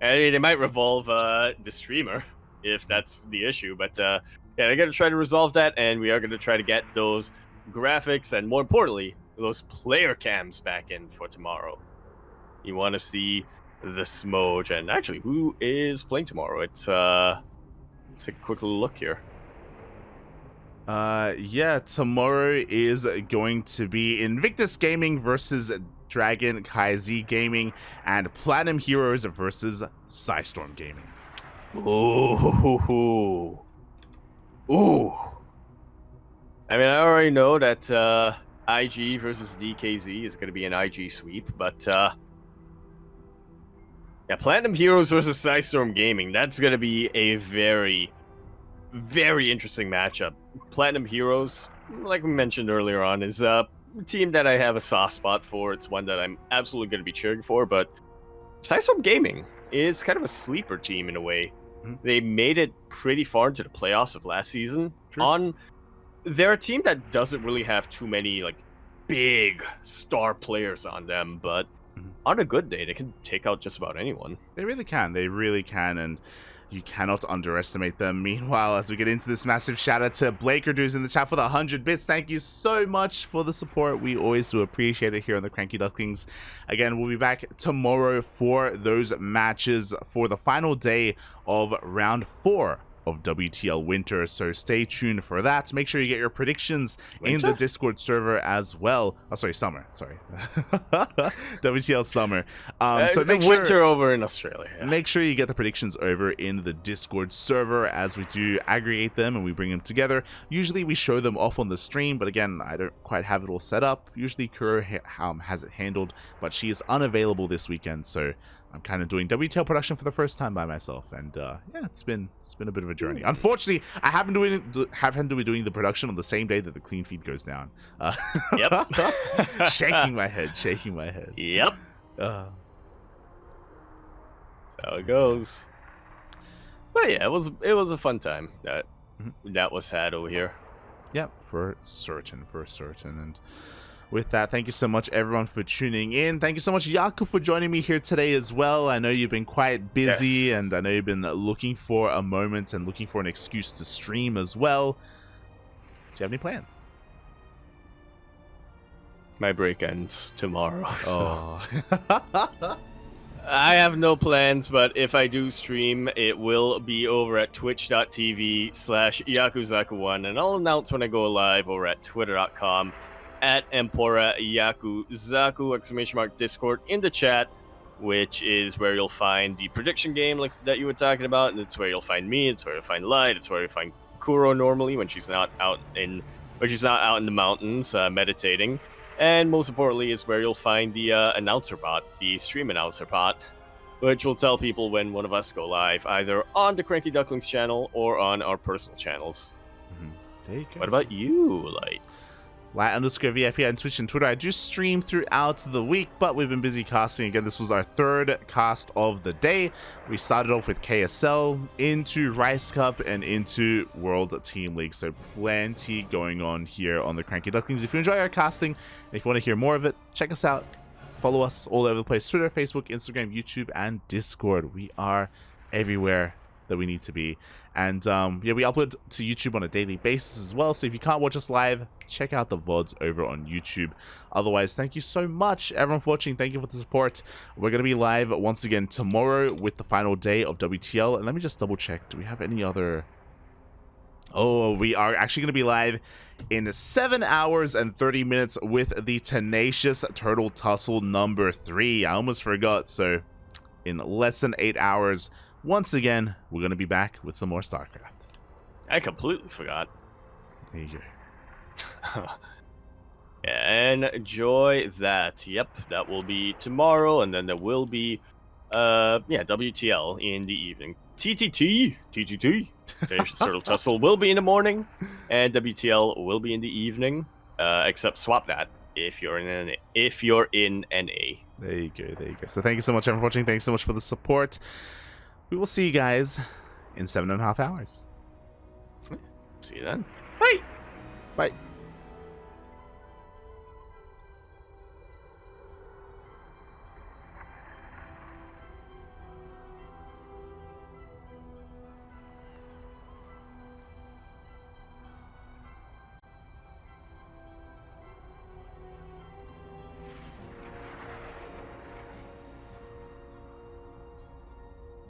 And they might revolve the streamer if that's the issue, but yeah, they're gonna try to resolve that, and we are gonna try to get those graphics and, more importantly, those player cams back in for tomorrow. You want to see the Smoge, and actually, who is playing tomorrow? Let's take a quick look here. Yeah, tomorrow is going to be Invictus Gaming versus Dragon Kai Z Gaming, and Platinum Heroes versus Psystorm Gaming. Ooh. I mean, I already know that IG versus DKZ is going to be an IG sweep, but yeah, Platinum Heroes versus Psystorm Gaming, that's going to be a very, very interesting matchup. Platinum Heroes, like we mentioned earlier on, is a team that I have a soft spot for. It's one that I'm absolutely going to be cheering for, but Psystorm Gaming is kind of a sleeper team in a way. They made it pretty far into the playoffs of last season. They're a team that doesn't really have too many like big star players on them, but on a good day, they can take out just about anyone. They really can. And You cannot underestimate them. Meanwhile, as we get into this, massive shout out to Blaker Dudes in the chat for the 100 bits. Thank you so much for the support. We always do appreciate it here on the CranKy Ducklings. Again, we'll be back tomorrow for those matches for the final day of round 4 of WTL Winter, so stay tuned for that. Make sure you get your predictions in the Discord server as well. Oh, sorry, summer. Sorry, WTL Summer. So make sure winter over in Australia. Yeah. Make sure you get the predictions over in the Discord server as we do aggregate them and we bring them together. Usually we show them off on the stream, but again, I don't quite have it all set up. Usually Kuro has it handled, but she is unavailable this weekend, so I'm kind of doing WTL production for the first time by myself, and yeah, it's been a bit of a journey. Unfortunately, I happen to be doing the production on the same day that the clean feed goes down. Yep. shaking my head. Yep. That's how it goes. But yeah, it was a fun time that was had over here. Yep, for certain, and with that, thank you so much, everyone, for tuning in. Thank you so much, Yaku, for joining me here today as well. I know you've been quite busy, and I know you've been looking for a moment and looking for an excuse to stream as well. Do you have any plans? My break ends tomorrow. So. Oh. I have no plans, but if I do stream, it will be over at twitch.tv/yakuzaku1, and I'll announce when I go live over at twitter.com. at Empora Yakuzaku !Discord in the chat, which is where you'll find the prediction game that you were talking about, and it's where you'll find me, it's where you'll find Light, it's where you'll find Kuro normally when she's not out in the mountains meditating, and most importantly is where you'll find the announcer bot, the stream announcer bot, which will tell people when one of us go live, either on the CranKy Ducklings channel or on our personal channels. There you go. What about you, Light? Light_VIP on Twitch and Twitter. I do stream throughout the week, but we've been busy casting. Again, this was our third cast of the day. We started off with KSL, into Rice Cup, and into World Team League. So plenty going on here on the CranKy Ducklings. If you enjoy our casting, and if you want to hear more of it, check us out. Follow us all over the place. Twitter, Facebook, Instagram, YouTube, and Discord. We are everywhere that we need to be. And yeah, we upload to YouTube on a daily basis as well, so if you can't watch us live, check out the VODs over on YouTube. Otherwise, thank you so much, everyone, for watching. Thank you for the support. We're going to be live once again tomorrow with the final day of WTL. And let me just double check, do we have any other... Oh, we are actually going to be live in 7 hours and 30 minutes with the Tenacious Turtle Tussle number 3. I almost forgot. So in less than 8 hours, once again, we're going to be back with some more StarCraft. I completely forgot. There you go. And enjoy that. Yep, that will be tomorrow, and then there will be WTL in the evening. TTT, Tenacious Turtle Tussle will be in the morning, and WTL will be in the evening. Except swap that if you're in NA. There you go. So thank you so much, everyone, for watching. Thanks so much for the support. We will see you guys in 7.5 hours. See you then. Bye. Bye.